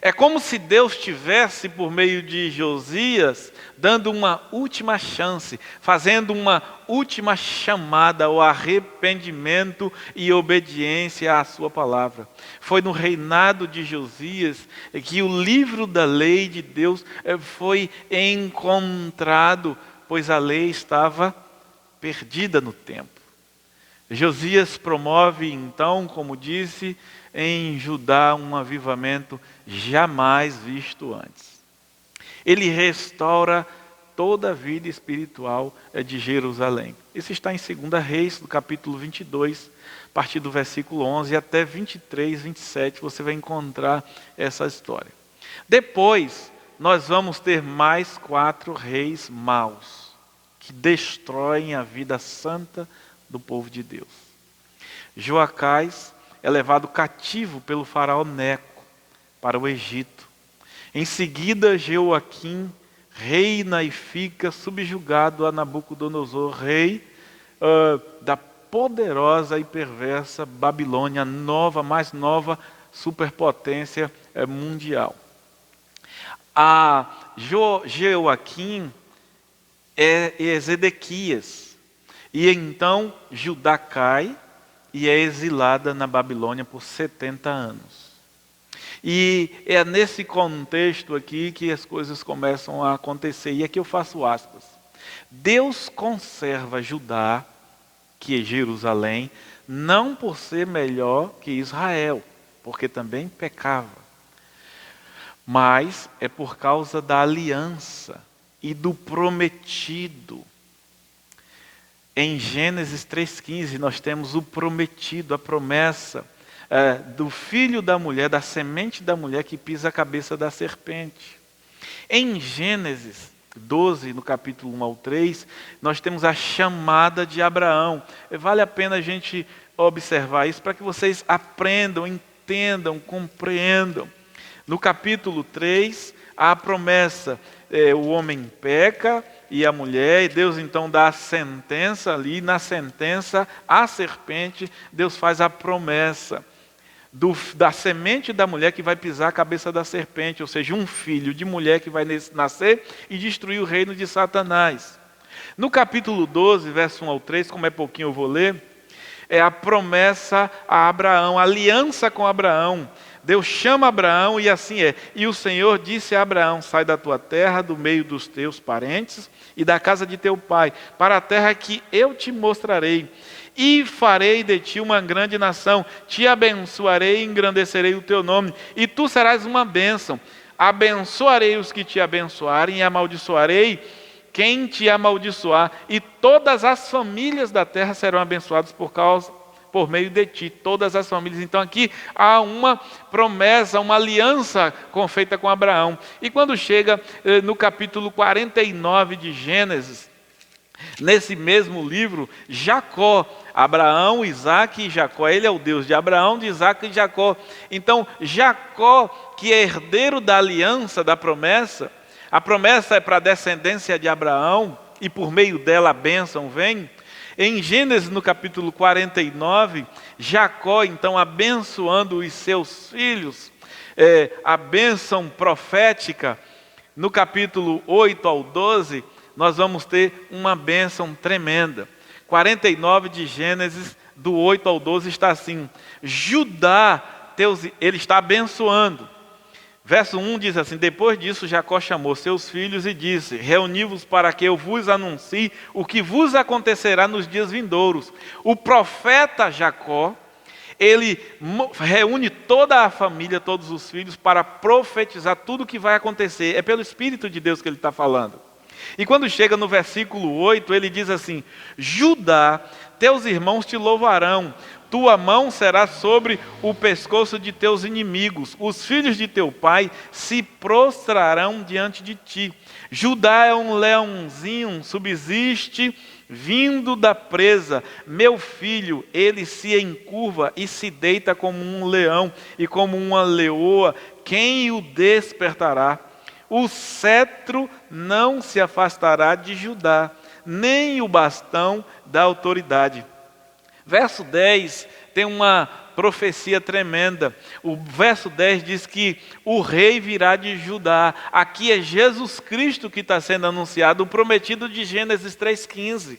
É como se Deus tivesse, por meio de Josias, dando uma última chance, fazendo uma última chamada ao arrependimento e obediência à sua palavra. Foi no reinado de Josias que o livro da lei de Deus foi encontrado, pois a lei estava perdida no tempo. Josias promove então, como disse, em Judá um avivamento jamais visto antes. Ele restaura toda a vida espiritual de Jerusalém. Isso está em 2 Reis, no capítulo 22, a partir do versículo 11 até 23, 27, você vai encontrar essa história. Depois, nós vamos ter mais 4 reis maus, que destroem a vida santa do povo de Deus. Joacás é levado cativo pelo faraó Neco para o Egito. Em seguida, Jeoaquim reina e fica subjugado a Nabucodonosor, rei da poderosa e perversa Babilônia, mais nova superpotência mundial. A Jeoaquim é Ezequias. E então Judá cai e é exilada na Babilônia por 70 anos. E é nesse contexto aqui que as coisas começam a acontecer. E aqui eu faço aspas. Deus conserva Judá, que é Jerusalém, não por ser melhor que Israel, porque também pecava, mas é por causa da aliança e do prometido. Em Gênesis 3,15 nós temos o prometido, a promessa do filho da mulher, da semente da mulher que pisa a cabeça da serpente. Em Gênesis 12, no capítulo 1 ao 3, nós temos a chamada de Abraão. Vale a pena a gente observar isso para que vocês aprendam, entendam, compreendam. No capítulo 3, a promessa, o homem peca e a mulher, e Deus então dá a sentença ali, na sentença, a serpente, Deus faz a promessa da semente da mulher que vai pisar a cabeça da serpente, ou seja, um filho de mulher que vai nascer e destruir o reino de Satanás. No capítulo 12, verso 1 ao 3, como é pouquinho eu vou ler, é a promessa a Abraão, a aliança com Abraão. Deus chama Abraão e assim é. E o Senhor disse a Abraão, sai da tua terra, do meio dos teus parentes e da casa de teu pai, para a terra que eu te mostrarei. E farei de ti uma grande nação, te abençoarei e engrandecerei o teu nome, e tu serás uma bênção. Abençoarei os que te abençoarem e amaldiçoarei quem te amaldiçoar, e todas as famílias da terra serão abençoadas por meio de ti, todas as famílias. Então aqui há uma promessa, uma aliança feita com Abraão. E quando chega no capítulo 49 de Gênesis, nesse mesmo livro, Jacó, Abraão, Isaque e Jacó, ele é o Deus de Abraão, de Isaque e Jacó. Então Jacó, que é herdeiro da aliança, da promessa, a promessa é para a descendência de Abraão, e por meio dela a bênção vem. Em Gênesis, no capítulo 49, Jacó, então, abençoando os seus filhos, a bênção profética, no capítulo 8 ao 12, nós vamos ter uma bênção tremenda. 49 de Gênesis, do 8 ao 12, está assim: Judá, ele está abençoando. Verso 1 diz assim: depois disso Jacó chamou seus filhos e disse: reuni-vos para que eu vos anuncie o que vos acontecerá nos dias vindouros. O profeta Jacó, ele reúne toda a família, todos os filhos, para profetizar tudo o que vai acontecer. É pelo Espírito de Deus que ele está falando. E quando chega no versículo 8, ele diz assim: Judá, teus irmãos te louvarão, tua mão será sobre o pescoço de teus inimigos, os filhos de teu pai se prostrarão diante de ti. Judá é um leãozinho, subsiste vindo da presa. Meu filho, ele se encurva e se deita como um leão e como uma leoa. Quem o despertará? O cetro não se afastará de Judá, nem o bastão da autoridade. Verso 10 tem uma profecia tremenda. O verso 10 diz que o rei virá de Judá. Aqui é Jesus Cristo que está sendo anunciado, o prometido de Gênesis 3,15.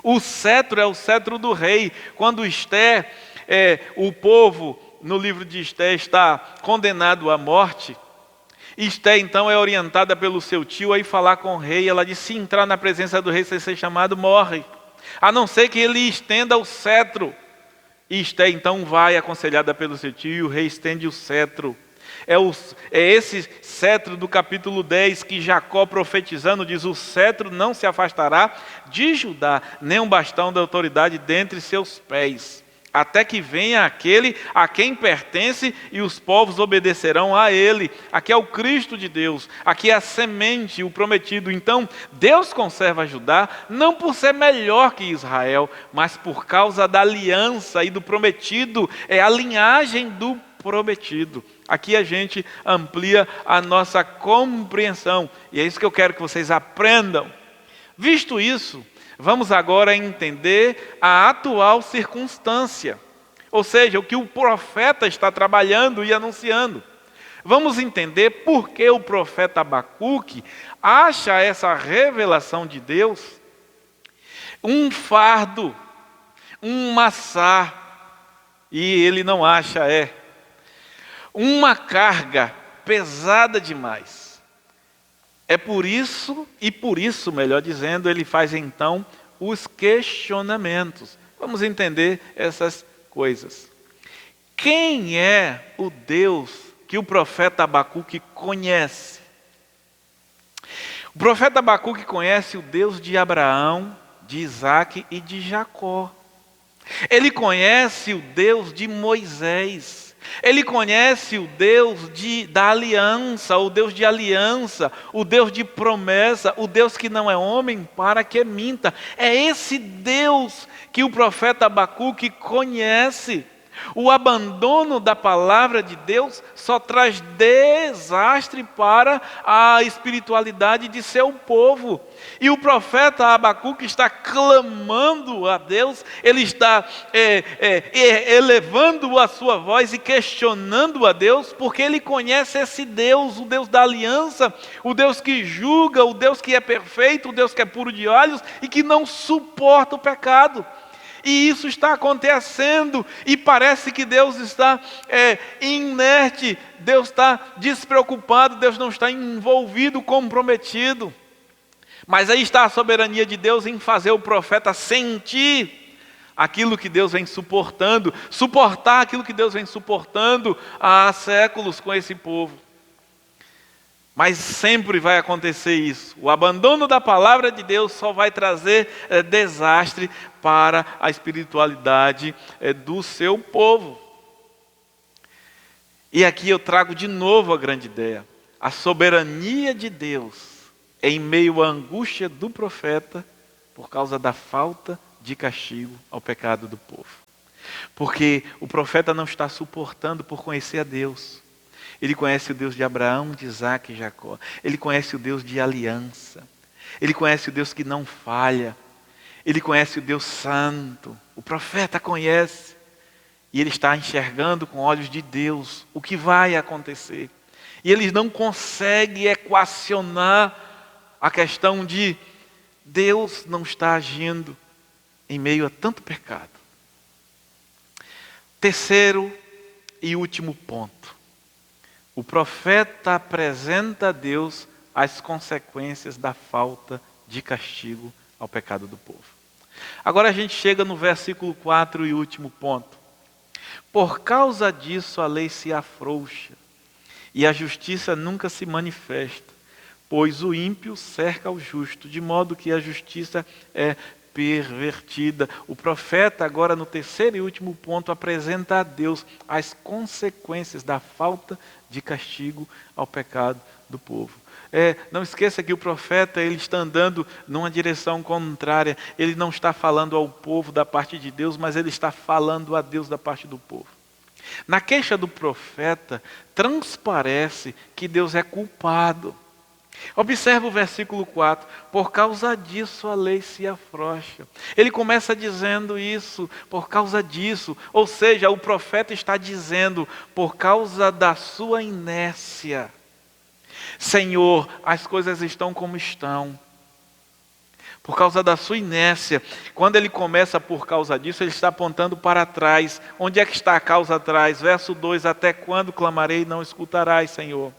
O cetro é o cetro do rei. Quando Esther, o povo no livro de Esther está condenado à morte, Esther então é orientada pelo seu tio a ir falar com o rei. Ela diz: se entrar na presença do rei sem ser chamado, morre, a não ser que ele estenda o cetro. E Esther então vai, aconselhada pelo seu tio, e o rei estende o cetro. É esse cetro do capítulo 10 que Jacó, profetizando, diz: o cetro não se afastará de Judá, nem um bastão da autoridade dentre seus pés, até que venha aquele a quem pertence, e os povos obedecerão a ele. Aqui é o Cristo de Deus, aqui é a semente, o prometido. Então, Deus conserva Judá, não por ser melhor que Israel, mas por causa da aliança e do prometido. É a linhagem do prometido. Aqui a gente amplia a nossa compreensão, e é isso que eu quero que vocês aprendam. Visto isso, vamos agora entender a atual circunstância, ou seja, o que o profeta está trabalhando e anunciando. Vamos entender por que o profeta Abacuque acha essa revelação de Deus um fardo, um maçã, e ele não acha uma carga pesada demais. É por isso, melhor dizendo, ele faz então os questionamentos. Vamos entender essas coisas. Quem é o Deus que o profeta Abacuque conhece? O profeta Abacuque conhece o Deus de Abraão, de Isaac e de Jacó. Ele conhece o Deus de Moisés. Ele conhece o Deus da aliança, o Deus de aliança, o Deus de promessa, o Deus que não é homem para que minta. É esse Deus que o profeta Abacuque conhece. O abandono da palavra de Deus só traz desastre para a espiritualidade de seu povo. E o profeta Abacuque está clamando a Deus, ele está elevando a sua voz e questionando a Deus, porque ele conhece esse Deus, o Deus da aliança, o Deus que julga, o Deus que é perfeito, o Deus que é puro de olhos e que não suporta o pecado. E isso está acontecendo, e parece que Deus está inerte, Deus está despreocupado, Deus não está envolvido, comprometido. Mas aí está a soberania de Deus em fazer o profeta sentir aquilo que Deus vem suportando, suportar aquilo que Deus vem suportando há séculos com esse povo. Mas sempre vai acontecer isso. O abandono da palavra de Deus só vai trazer desastre para a espiritualidade do seu povo. E aqui eu trago de novo a grande ideia. A soberania de Deus em meio à angústia do profeta por causa da falta de castigo ao pecado do povo. Porque o profeta não está suportando por conhecer a Deus. Ele conhece o Deus de Abraão, de Isaac e Jacó. Ele conhece o Deus de aliança. Ele conhece o Deus que não falha. Ele conhece o Deus santo. O profeta conhece. E ele está enxergando com olhos de Deus o que vai acontecer. E ele não consegue equacionar a questão de Deus não está agindo em meio a tanto pecado. Terceiro e último ponto. O profeta apresenta a Deus as consequências da falta de castigo ao pecado do povo. Agora a gente chega no versículo 4 e último ponto. Por causa disso a lei se afrouxa e a justiça nunca se manifesta, pois o ímpio cerca o justo, de modo que a justiça é pervertida. O profeta agora no terceiro e último ponto apresenta a Deus as consequências da falta de castigo ao pecado do povo. Não esqueça que o profeta ele está andando numa direção contrária. Ele não está falando ao povo da parte de Deus, mas ele está falando a Deus da parte do povo. Na queixa do profeta, transparece que Deus é culpado. Observa o versículo 4. Por causa disso a lei se afrouxa. Ele começa dizendo isso, por causa disso. Ou seja, o profeta está dizendo, por causa da sua inércia. Senhor, as coisas estão como estão. Por causa da sua inércia. Quando ele começa por causa disso, ele está apontando para trás. Onde é que está a causa atrás? Verso 2, até quando clamarei e não escutarás, Senhor?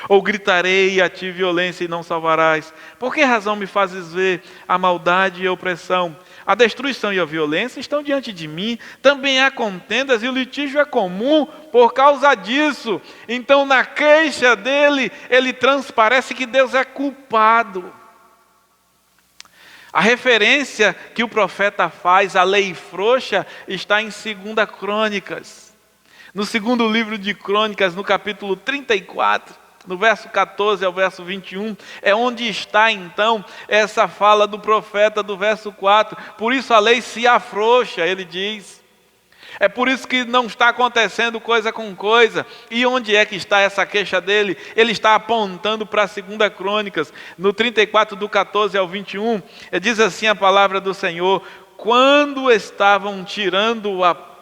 Ou gritarei a ti violência e não salvarás? Por que razão me fazes ver a maldade e a opressão? A destruição e a violência estão diante de mim. Também há contendas e o litígio é comum por causa disso. Então na queixa dele, ele transparece que Deus é culpado. A referência que o profeta faz à lei frouxa está em 2 Crônicas. No segundo livro de Crônicas, no capítulo 34, no verso 14 ao verso 21, é onde está então essa fala do profeta do verso 4. Por isso a lei se afrouxa, ele diz. É por isso que não está acontecendo coisa com coisa. E onde é que está essa queixa dele? Ele está apontando para 2 Crônicas, no 34 do 14 ao 21, diz assim a palavra do Senhor: quando estavam tirando a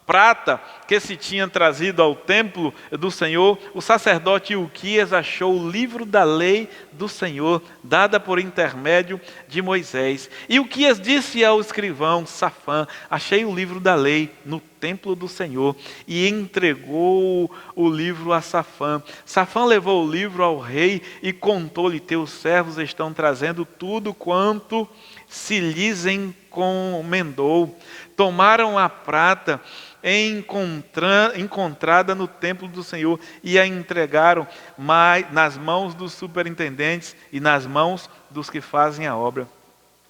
prata que se tinha trazido ao templo do Senhor, o sacerdote Ilquias achou o livro da lei do Senhor, dada por intermédio de Moisés. E Ilquias disse ao escrivão Safã: achei o livro da lei no templo do Senhor, e entregou o livro a Safã. Safã levou o livro ao rei e contou-lhe: teus servos estão trazendo tudo quanto se lhes encomendou. Tomaram a prata encontrada no templo do Senhor e a entregaram nas mãos dos superintendentes e nas mãos dos que fazem a obra.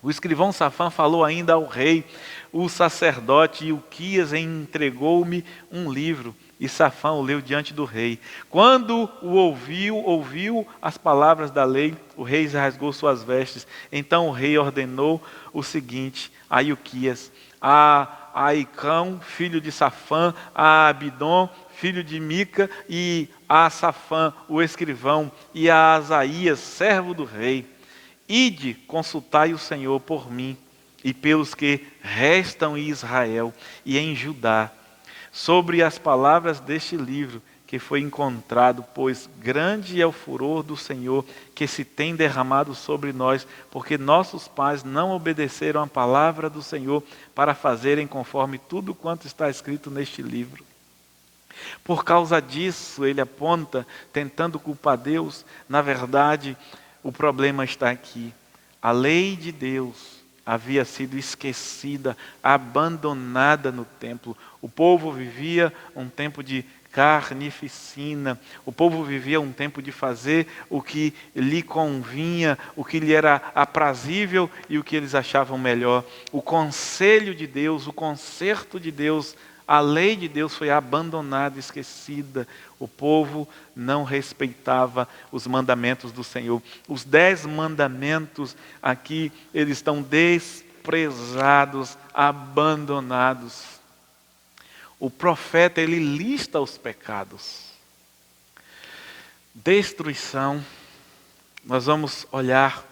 O escrivão Safã falou ainda ao rei: o sacerdote Ilquias entregou-me um livro. E Safã o leu diante do rei. Quando o ouviu as palavras da lei, o rei rasgou suas vestes. Então o rei ordenou o seguinte a Ilquias: a Aicão, filho de Safã, a Abidom, filho de Mica, e a Safã, o escrivão, e a Asaías, servo do rei: ide, consultai o Senhor por mim e pelos que restam em Israel e em Judá, sobre as palavras deste livro que foi encontrado, pois grande é o furor do Senhor que se tem derramado sobre nós, porque nossos pais não obedeceram à palavra do Senhor para fazerem conforme tudo quanto está escrito neste livro. Por causa disso, ele aponta, tentando culpar Deus. Na verdade, o problema está aqui. A lei de Deus havia sido esquecida, abandonada no templo. O povo vivia um tempo de carnificina. O povo vivia um tempo de fazer o que lhe convinha, o que lhe era aprazível e o que eles achavam melhor. O conselho de Deus, o conserto de Deus, a lei de Deus foi abandonada, esquecida. O povo não respeitava os mandamentos do Senhor. Os 10 mandamentos aqui, eles estão desprezados, abandonados. O profeta, ele lista os pecados. Destruição. Nós vamos olhar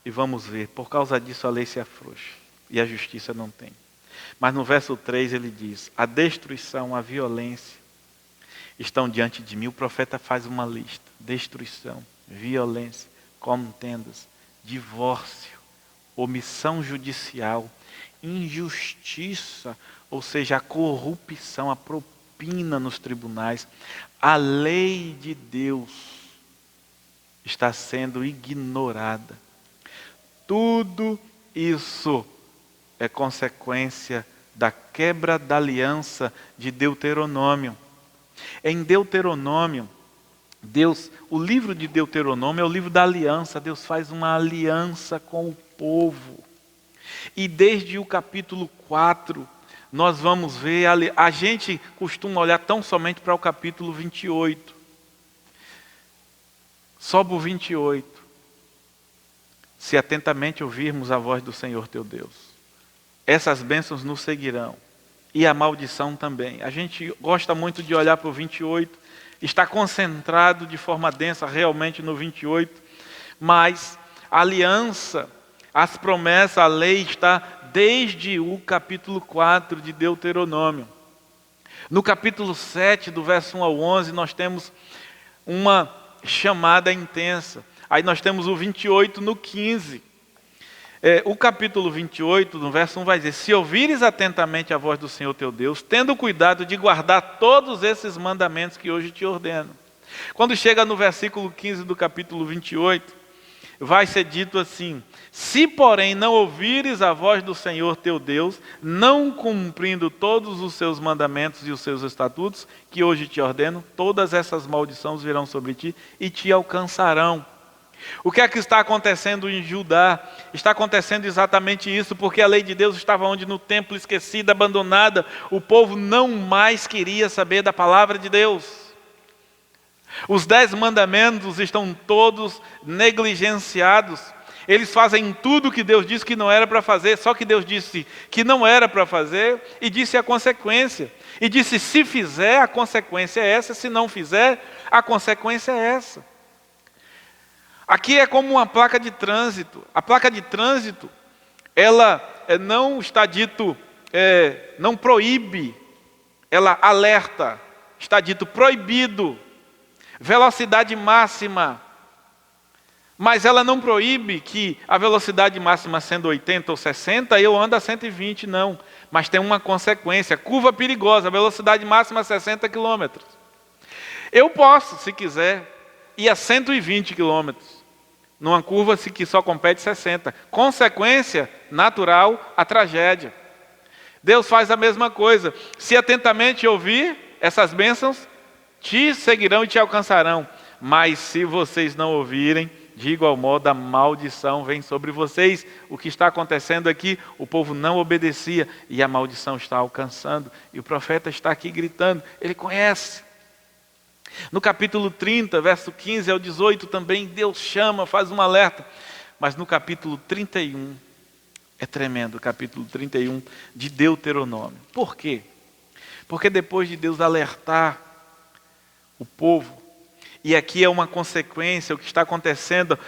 e vamos ver. Por causa disso a lei se afrouxa e a justiça não tem. Mas no verso 3 ele diz: a destruição, a violência estão diante de mim. O profeta faz uma lista: destruição, violência, contendas, divórcio, omissão judicial, injustiça, ou seja, a corrupção, a propina nos tribunais. A lei de Deus está sendo ignorada. Tudo isso é consequência da quebra da aliança de Deuteronômio. Em Deuteronômio, o livro de Deuteronômio é o livro da aliança. Deus faz uma aliança com o povo. E desde o capítulo 4, nós vamos ver, a gente costuma olhar tão somente para o capítulo 28. Sobe o 28. Se atentamente ouvirmos a voz do Senhor teu Deus, essas bênçãos nos seguirão, e a maldição também. A gente gosta muito de olhar para o 28, está concentrado de forma densa realmente no 28, mas a aliança, as promessas, a lei está desde o capítulo 4 de Deuteronômio. No capítulo 7, do verso 1 ao 11, nós temos uma chamada intensa. Aí nós temos o 28 no 15. O capítulo 28, no verso 1, vai dizer: se ouvires atentamente a voz do Senhor teu Deus, tendo cuidado de guardar todos esses mandamentos que hoje te ordeno. Quando chega no versículo 15 do capítulo 28, vai ser dito assim: se porém não ouvires a voz do Senhor teu Deus, não cumprindo todos os seus mandamentos e os seus estatutos, que hoje te ordeno, todas essas maldições virão sobre ti e te alcançarão. O que é que está acontecendo em Judá? Está acontecendo exatamente isso, porque a lei de Deus estava onde? No templo, esquecida, abandonada. O povo não mais queria saber da palavra de Deus. Os 10 mandamentos estão todos negligenciados. Eles fazem tudo o que Deus disse que não era para fazer, só que Deus disse que não era para fazer e disse a consequência. E disse: se fizer, a consequência é essa; se não fizer, a consequência é essa. Aqui é como uma placa de trânsito. A placa de trânsito, ela não está dito, não proíbe, ela alerta. Está dito proibido, velocidade máxima. Mas ela não proíbe que a velocidade máxima sendo 80 ou 60, eu ando a 120, não. Mas tem uma consequência: curva perigosa, velocidade máxima 60 km. Eu posso, se quiser, ir a 120 km. Numa curva que só compete 60. Consequência natural, a tragédia. Deus faz a mesma coisa. Se atentamente ouvir, essas bênçãos te seguirão e te alcançarão. Mas se vocês não ouvirem, de igual modo a maldição vem sobre vocês. O que está acontecendo aqui? O povo não obedecia e a maldição está alcançando. E o profeta está aqui gritando, ele conhece. No capítulo 30, verso 15 ao 18 também, Deus chama, faz um alerta. Mas no capítulo 31, é tremendo, o capítulo 31 de Deuteronômio. Por quê? Porque depois de Deus alertar o povo, e aqui é uma consequência, o que está acontecendo,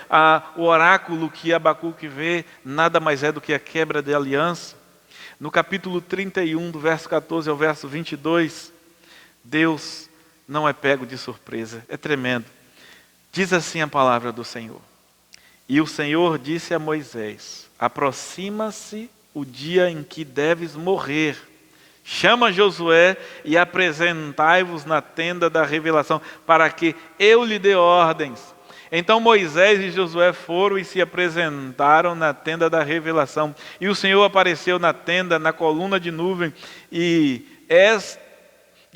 o oráculo que Abacuque vê, nada mais é do que a quebra de aliança. No capítulo 31, do verso 14 ao verso 22, Deus não é pego de surpresa, é tremendo. Diz assim a palavra do Senhor: e o Senhor disse a Moisés: aproxima-se o dia em que deves morrer. Chama Josué e apresentai-vos na tenda da revelação, para que eu lhe dê ordens. Então Moisés e Josué foram e se apresentaram na tenda da revelação. E o Senhor apareceu na tenda, na coluna de nuvem, e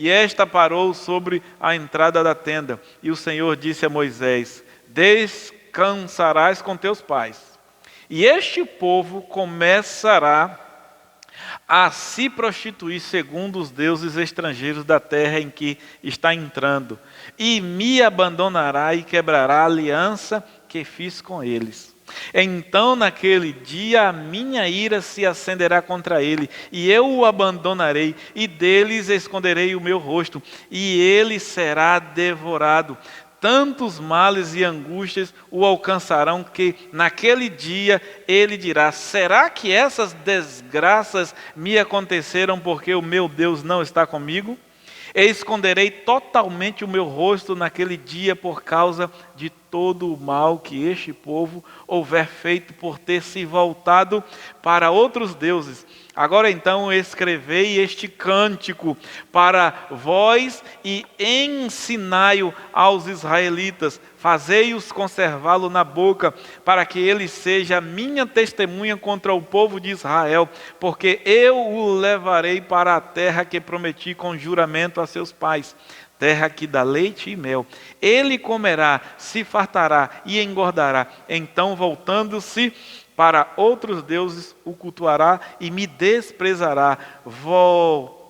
esta parou sobre a entrada da tenda. E o Senhor disse a Moisés: descansarás com teus pais, e este povo começará a se prostituir segundo os deuses estrangeiros da terra em que está entrando, e me abandonará e quebrará a aliança que fiz com eles. Então naquele dia a minha ira se acenderá contra ele, e eu o abandonarei, e deles esconderei o meu rosto, e ele será devorado. Tantos males e angústias o alcançarão que naquele dia ele dirá: será que essas desgraças me aconteceram porque o meu Deus não está comigo? E esconderei totalmente o meu rosto naquele dia por causa de todo o mal que este povo houver feito por ter se voltado para outros deuses. Agora então escrevei este cântico para vós e ensinai-o aos israelitas. Fazei-os conservá-lo na boca, para que ele seja minha testemunha contra o povo de Israel, porque eu o levarei para a terra que prometi com juramento a seus pais, terra que dá leite e mel. Ele comerá, se fartará e engordará. Então, voltando-se para outros deuses, o cultuará e me desprezará,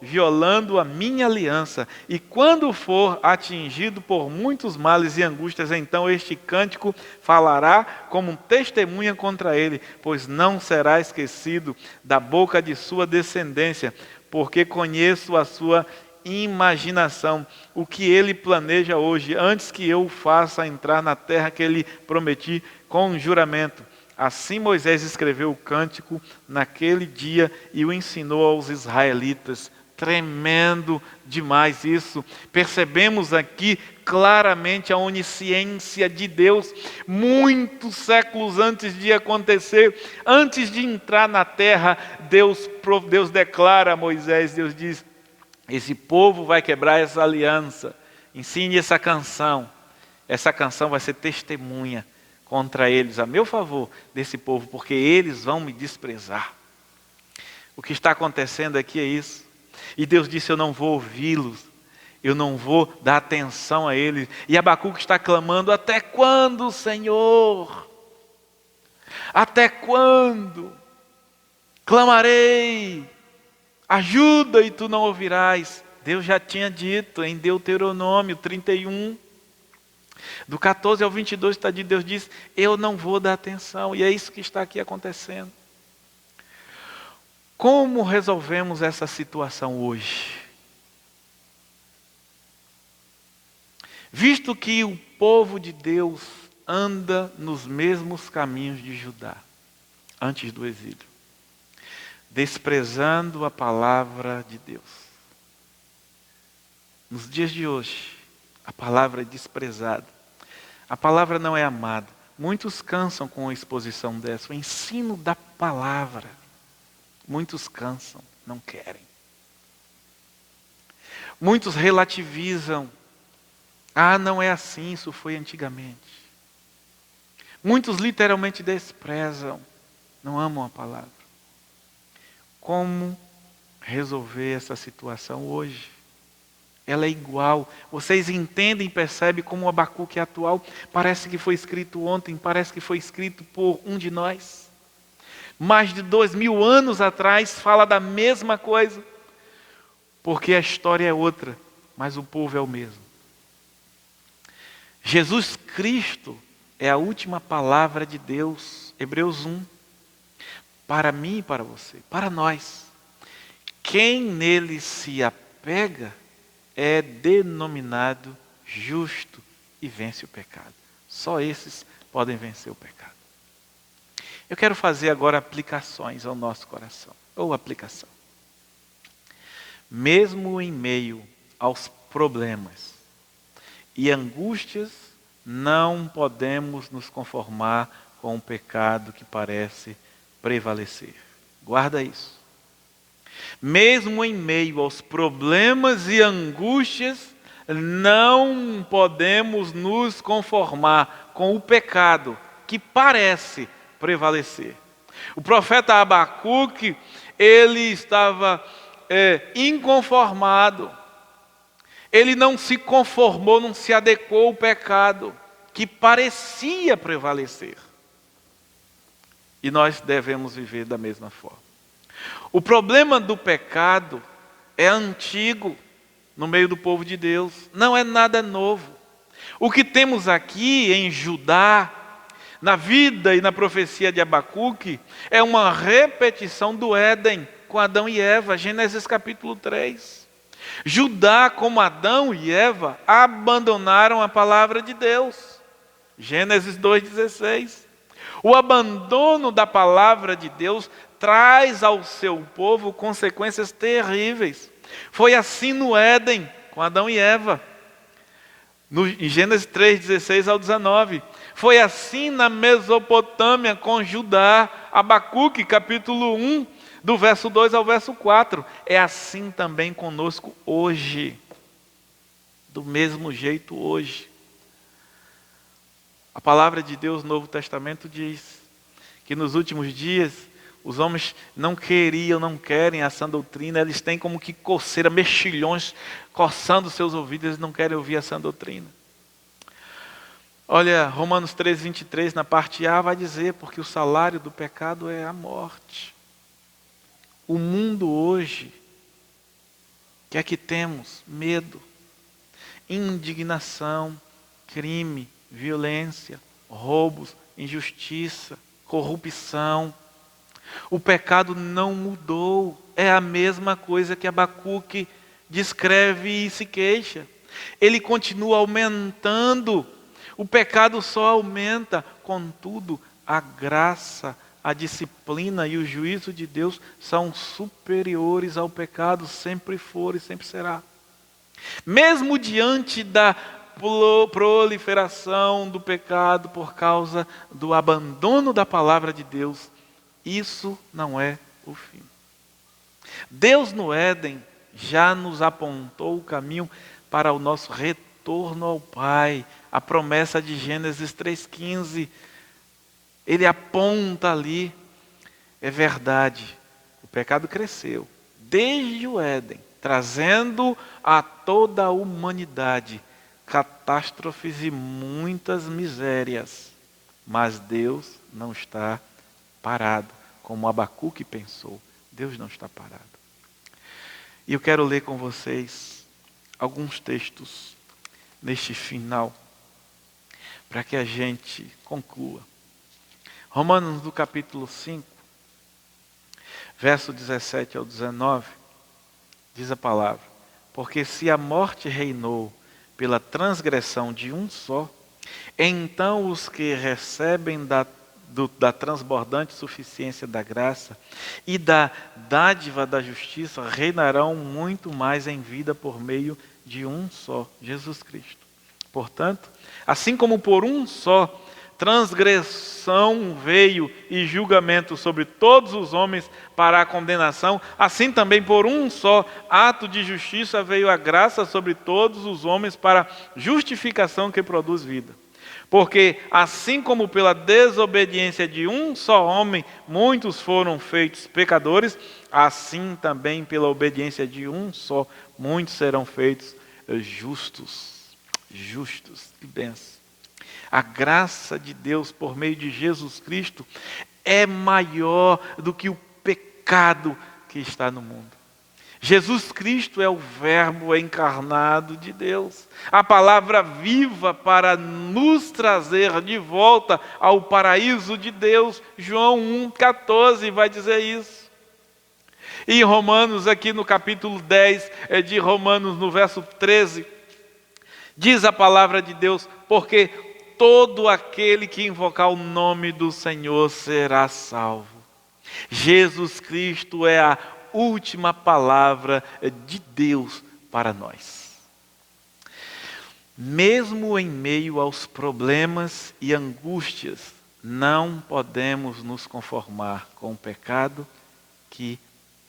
violando a minha aliança. E quando for atingido por muitos males e angústias, então este cântico falará como testemunha contra ele, pois não será esquecido da boca de sua descendência, porque conheço a sua imaginação, o que ele planeja hoje, antes que eu o faça entrar na terra que ele prometi com juramento. Assim Moisés escreveu o cântico naquele dia e o ensinou aos israelitas. Tremendo demais isso. Percebemos aqui claramente a onisciência de Deus, muitos séculos antes de acontecer, antes de entrar na terra, Deus declara a Moisés, Deus diz: esse povo vai quebrar essa aliança, ensine essa canção vai ser testemunha contra eles, a meu favor, desse povo, porque eles vão me desprezar. O que está acontecendo aqui é isso. E Deus disse: eu não vou ouvi-los, eu não vou dar atenção a eles. E Abacuque está clamando: até quando, Senhor? Até quando? Clamarei, ajuda e tu não ouvirás. Deus já tinha dito em Deuteronômio 31, do 14 ao 22 está dito, Deus diz: eu não vou dar atenção. E é isso que está aqui acontecendo. Como resolvemos essa situação hoje? Visto que o povo de Deus anda nos mesmos caminhos de Judá, antes do exílio, desprezando a palavra de Deus. Nos dias de hoje, a palavra é desprezada. A palavra não é amada. Muitos cansam com a exposição dessa, o ensino da palavra. Muitos cansam, não querem. Muitos relativizam. Ah, não é assim, isso foi antigamente. Muitos literalmente desprezam, não amam a palavra. Como resolver essa situação hoje? Ela é igual. Vocês entendem e percebem como o Abacuque é atual? Parece que foi escrito ontem, parece que foi escrito por um de nós. Mais de 2000 anos atrás, fala da mesma coisa. Porque a história é outra, mas o povo é o mesmo. Jesus Cristo é a última palavra de Deus. Hebreus 1. Para mim e para você, para nós. Quem nele se apega é denominado justo e vence o pecado. Só esses podem vencer o pecado. Eu quero fazer agora aplicações ao nosso coração. Ou aplicação. Mesmo em meio aos problemas e angústias, não podemos nos conformar com o pecado que parece prevalecer. Guarda isso. Mesmo em meio aos problemas e angústias, não podemos nos conformar com o pecado que parece prevalecer. O profeta Abacuque, ele estava inconformado. Ele não se conformou, não se adequou ao pecado que parecia prevalecer. E nós devemos viver da mesma forma. O problema do pecado é antigo no meio do povo de Deus. Não é nada novo. O que temos aqui em Judá, na vida e na profecia de Abacuque, é uma repetição do Éden com Adão e Eva, Gênesis capítulo 3. Judá, como Adão e Eva, abandonaram a palavra de Deus. Gênesis 2,16. O abandono da palavra de Deus traz ao seu povo consequências terríveis. Foi assim no Éden, com Adão e Eva. Em Gênesis 3, 16 ao 19. Foi assim na Mesopotâmia com Judá. Abacuque, capítulo 1, do verso 2 ao verso 4. É assim também conosco hoje. Do mesmo jeito hoje. A palavra de Deus no Novo Testamento diz que nos últimos dias os homens não querem essa doutrina, eles têm como que coceira, mexilhões coçando seus ouvidos, eles não querem ouvir essa doutrina. Olha, Romanos 3, 23, na parte A vai dizer, porque o salário do pecado é a morte. O mundo hoje, que é que temos? Medo, indignação, crime, violência, roubos, injustiça, corrupção. O pecado não mudou, é a mesma coisa que Abacuque descreve e se queixa. Ele continua aumentando, o pecado só aumenta, contudo, a graça, a disciplina e o juízo de Deus são superiores ao pecado, sempre for e sempre será. Mesmo diante da proliferação do pecado por causa do abandono da palavra de Deus, isso não é o fim. Deus no Éden já nos apontou o caminho para o nosso retorno ao Pai. A promessa de Gênesis 3,15. Ele aponta ali. É verdade, o pecado cresceu desde o Éden, trazendo a toda a humanidade catástrofes e muitas misérias. Mas Deus não está parado, como Abacuque pensou. Deus não está parado. E eu quero ler com vocês alguns textos neste final, para que a gente conclua. Romanos do capítulo 5, verso 17 ao 19, diz a palavra: porque se a morte reinou pela transgressão de um só, então os que recebem da transbordante suficiência da graça e da dádiva da justiça reinarão muito mais em vida por meio de um só, Jesus Cristo. Portanto, assim como por um só transgressão veio e julgamento sobre todos os homens para a condenação, assim também por um só ato de justiça veio a graça sobre todos os homens para justificação que produz vida. Porque assim como pela desobediência de um só homem muitos foram feitos pecadores, assim também pela obediência de um só muitos serão feitos justos. Justos, que bênção. A graça de Deus por meio de Jesus Cristo é maior do que o pecado que está no mundo. Jesus Cristo é o Verbo encarnado de Deus, a palavra viva para nos trazer de volta ao paraíso de Deus. João 1,14 vai dizer isso. E em Romanos, aqui no capítulo 10 de Romanos, no verso 13, diz a palavra de Deus: porque todo aquele que invocar o nome do Senhor será salvo. Jesus Cristo é a última palavra de Deus para nós. Mesmo em meio aos problemas e angústias, não podemos nos conformar com o pecado que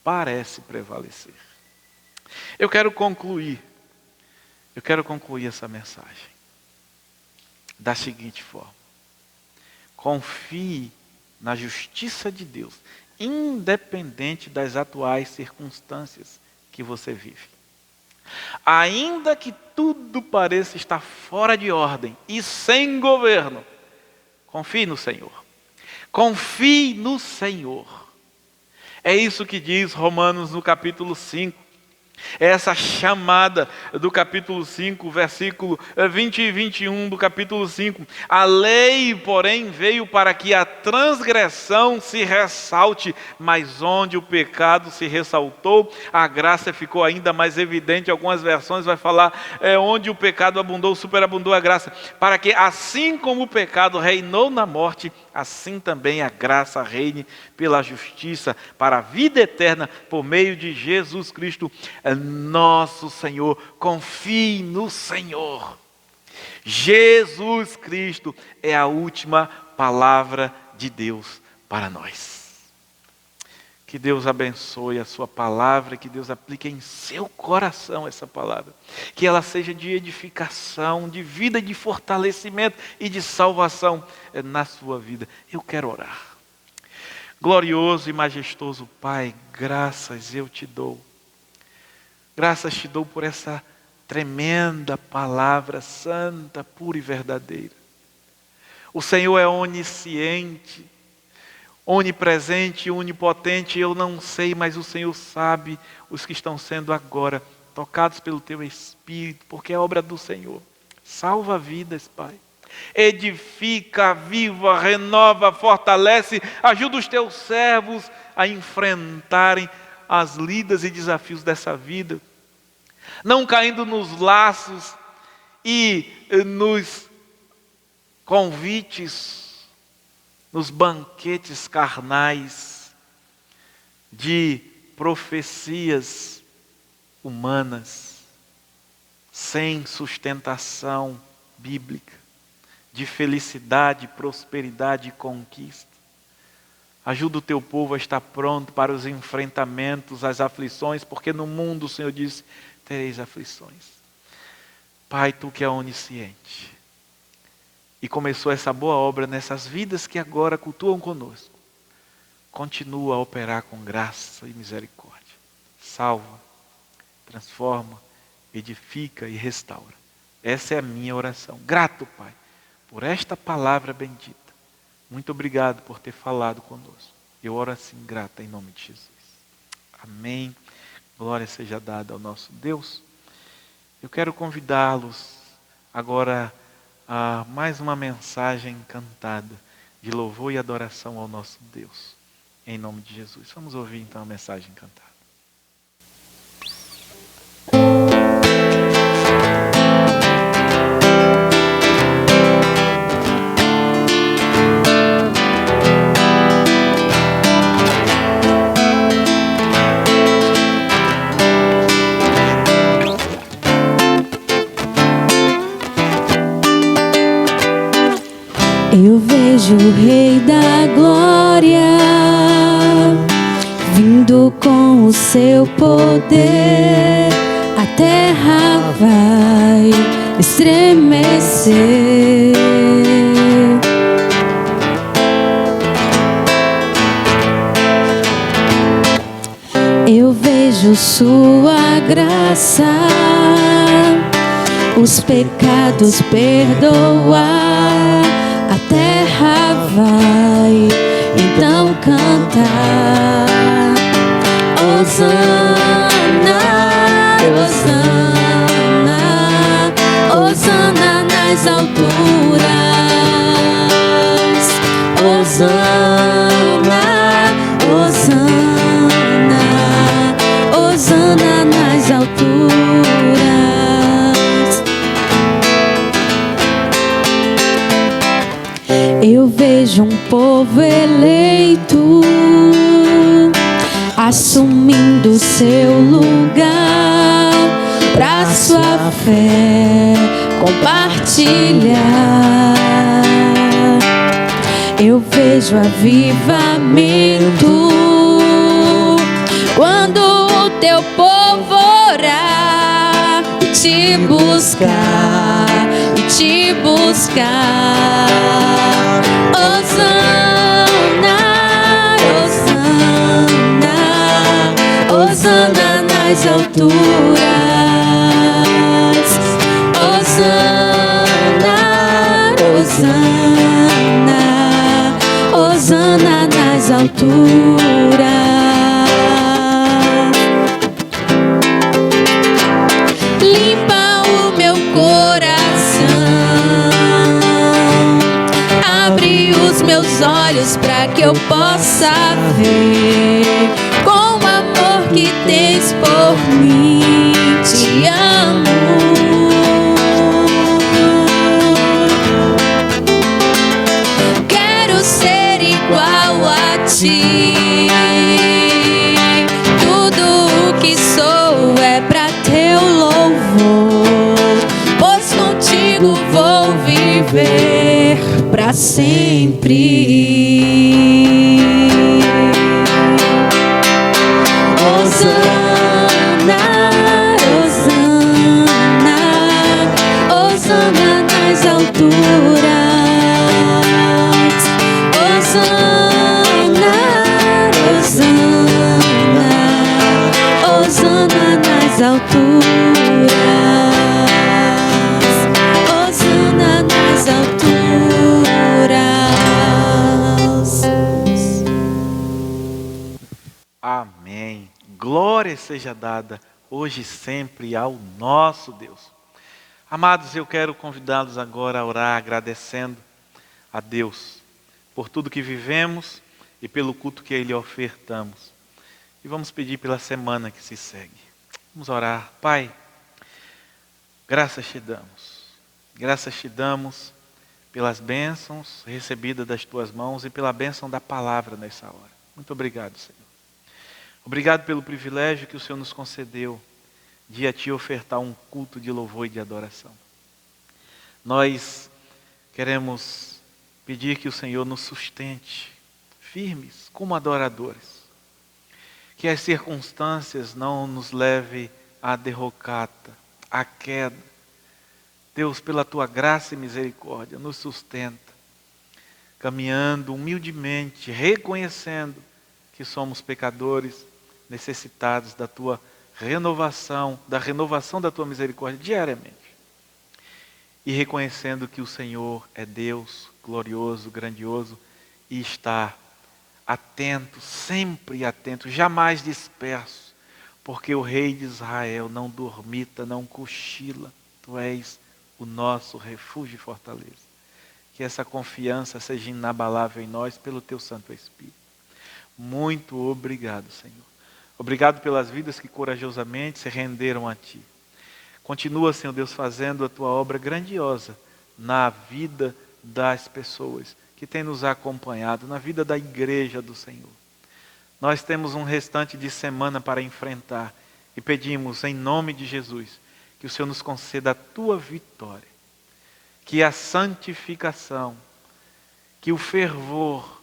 parece prevalecer. Eu quero concluir essa mensagem da seguinte forma: confie na justiça de Deus, independente das atuais circunstâncias que você vive. Ainda que tudo pareça estar fora de ordem e sem governo, confie no Senhor. Confie no Senhor. É isso que diz Romanos no capítulo 5. É essa chamada do capítulo 5, versículo 20 e 21 do capítulo 5. A lei, porém, veio para que a transgressão se ressalte, mas onde o pecado se ressaltou, a graça ficou ainda mais evidente. Algumas versões vai falar, onde o pecado abundou, superabundou a graça. Para que assim como o pecado reinou na morte, assim também a graça reine pela justiça para a vida eterna por meio de Jesus Cristo, nosso Senhor. Confie no Senhor. Jesus Cristo é a última palavra de Deus para nós. Que Deus abençoe a sua palavra, que Deus aplique em seu coração essa palavra. Que ela seja de edificação, de vida, de fortalecimento e de salvação na sua vida. Eu quero orar. Glorioso e majestoso Pai, graças eu te dou. Graças te dou por essa tremenda palavra santa, pura e verdadeira. O Senhor é onisciente, onipresente e onipotente. Eu não sei, mas o Senhor sabe os que estão sendo agora tocados pelo teu Espírito, porque é obra do Senhor. Salva vidas, Pai. Edifica, aviva, renova, fortalece, ajuda os teus servos a enfrentarem as lidas e desafios dessa vida, não caindo nos laços e nos convites, nos banquetes carnais de profecias humanas, sem sustentação bíblica, de felicidade, prosperidade e conquista. Ajuda o teu povo a estar pronto para os enfrentamentos, as aflições, porque no mundo o Senhor disse, tereis aflições. Pai, tu que é onisciente, e começou essa boa obra nessas vidas que agora cultuam conosco, continua a operar com graça e misericórdia. Salva, transforma, edifica e restaura. Essa é a minha oração. Grato, Pai, por esta palavra bendita. Muito obrigado por ter falado conosco. Eu oro assim, grata, em nome de Jesus. Amém. Glória seja dada ao nosso Deus. Eu quero convidá-los agora a mais uma mensagem cantada de louvor e adoração ao nosso Deus. Em nome de Jesus. Vamos ouvir então a mensagem cantada. Eu vejo o Rei da Glória vindo com o seu poder. A terra vai estremecer. Eu vejo sua graça, os pecados perdoar. A terra vai então cantar. Hosana, Hosana, Hosana nas alturas. Hosana, Hosana, Hosana nas alturas. Eu vejo um povo eleito assumindo seu lugar pra sua fé compartilhar. Eu vejo avivamento quando o teu povo orar e te buscar, e te buscar. Hosana, Hosana, Hosana nas alturas. Hosana, Hosana, Hosana nas alturas. Limpa o meu coração, abre os meus olhos para que eu possa ver com o amor que tens por mim. Te amo. Quero ser igual a ti. Tudo o que sou é para teu louvor, pois contigo vou viver para sempre. Hosana, Hosana, Hosana nas alturas. Hosana, Hosana, Hosana nas alturas. Hosana nas alturas. Amém. Glória seja dada hoje e sempre ao nosso Deus. Amados, eu quero convidá-los agora a orar agradecendo a Deus por tudo que vivemos e pelo culto que Ele ofertamos. E vamos pedir pela semana que se segue. Vamos orar. Pai, graças te damos. Graças te damos pelas bênçãos recebidas das tuas mãos e pela bênção da palavra nessa hora. Muito obrigado, Senhor. Obrigado pelo privilégio que o Senhor nos concedeu de a Ti ofertar um culto de louvor e de adoração. Nós queremos pedir que o Senhor nos sustente firmes como adoradores. Que as circunstâncias não nos levem à derrocata, à queda. Deus, pela Tua graça e misericórdia, nos sustenta, caminhando humildemente, reconhecendo que somos pecadores, necessitados da Tua renovação, da renovação da Tua misericórdia diariamente. E reconhecendo que o Senhor é Deus glorioso, grandioso, e está atento, sempre atento, jamais disperso, porque o Rei de Israel não dormita, não cochila. Tu és o nosso refúgio e fortaleza. Que essa confiança seja inabalável em nós pelo Teu Santo Espírito. Muito obrigado, Senhor. Obrigado pelas vidas que corajosamente se renderam a Ti. Continua, Senhor Deus, fazendo a Tua obra grandiosa na vida das pessoas que têm nos acompanhado, na vida da igreja do Senhor. Nós temos um restante de semana para enfrentar e pedimos, em nome de Jesus, que o Senhor nos conceda a Tua vitória, que a santificação, que o fervor,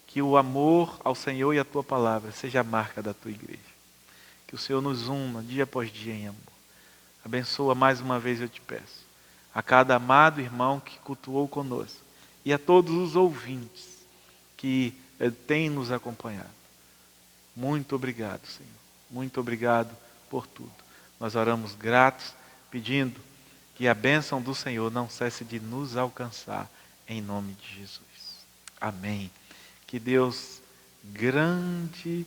que o amor ao Senhor e à Tua palavra seja a marca da Tua igreja. Que o Senhor nos una dia após dia em amor. Abençoa mais uma vez, eu te peço, a cada amado irmão que cultuou conosco e a todos os ouvintes que têm nos acompanhado. Muito obrigado, Senhor. Muito obrigado por tudo. Nós oramos gratos, pedindo que a bênção do Senhor não cesse de nos alcançar, em nome de Jesus. Amém. Que Deus grandemente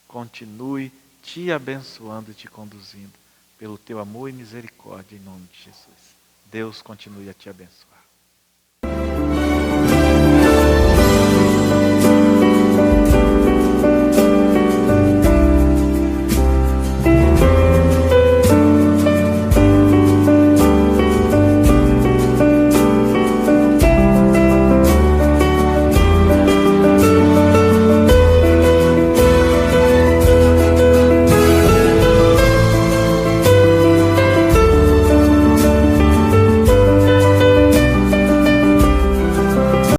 continue te abençoando e te conduzindo pelo Teu amor e misericórdia, em nome de Jesus. Deus continue a te abençoar.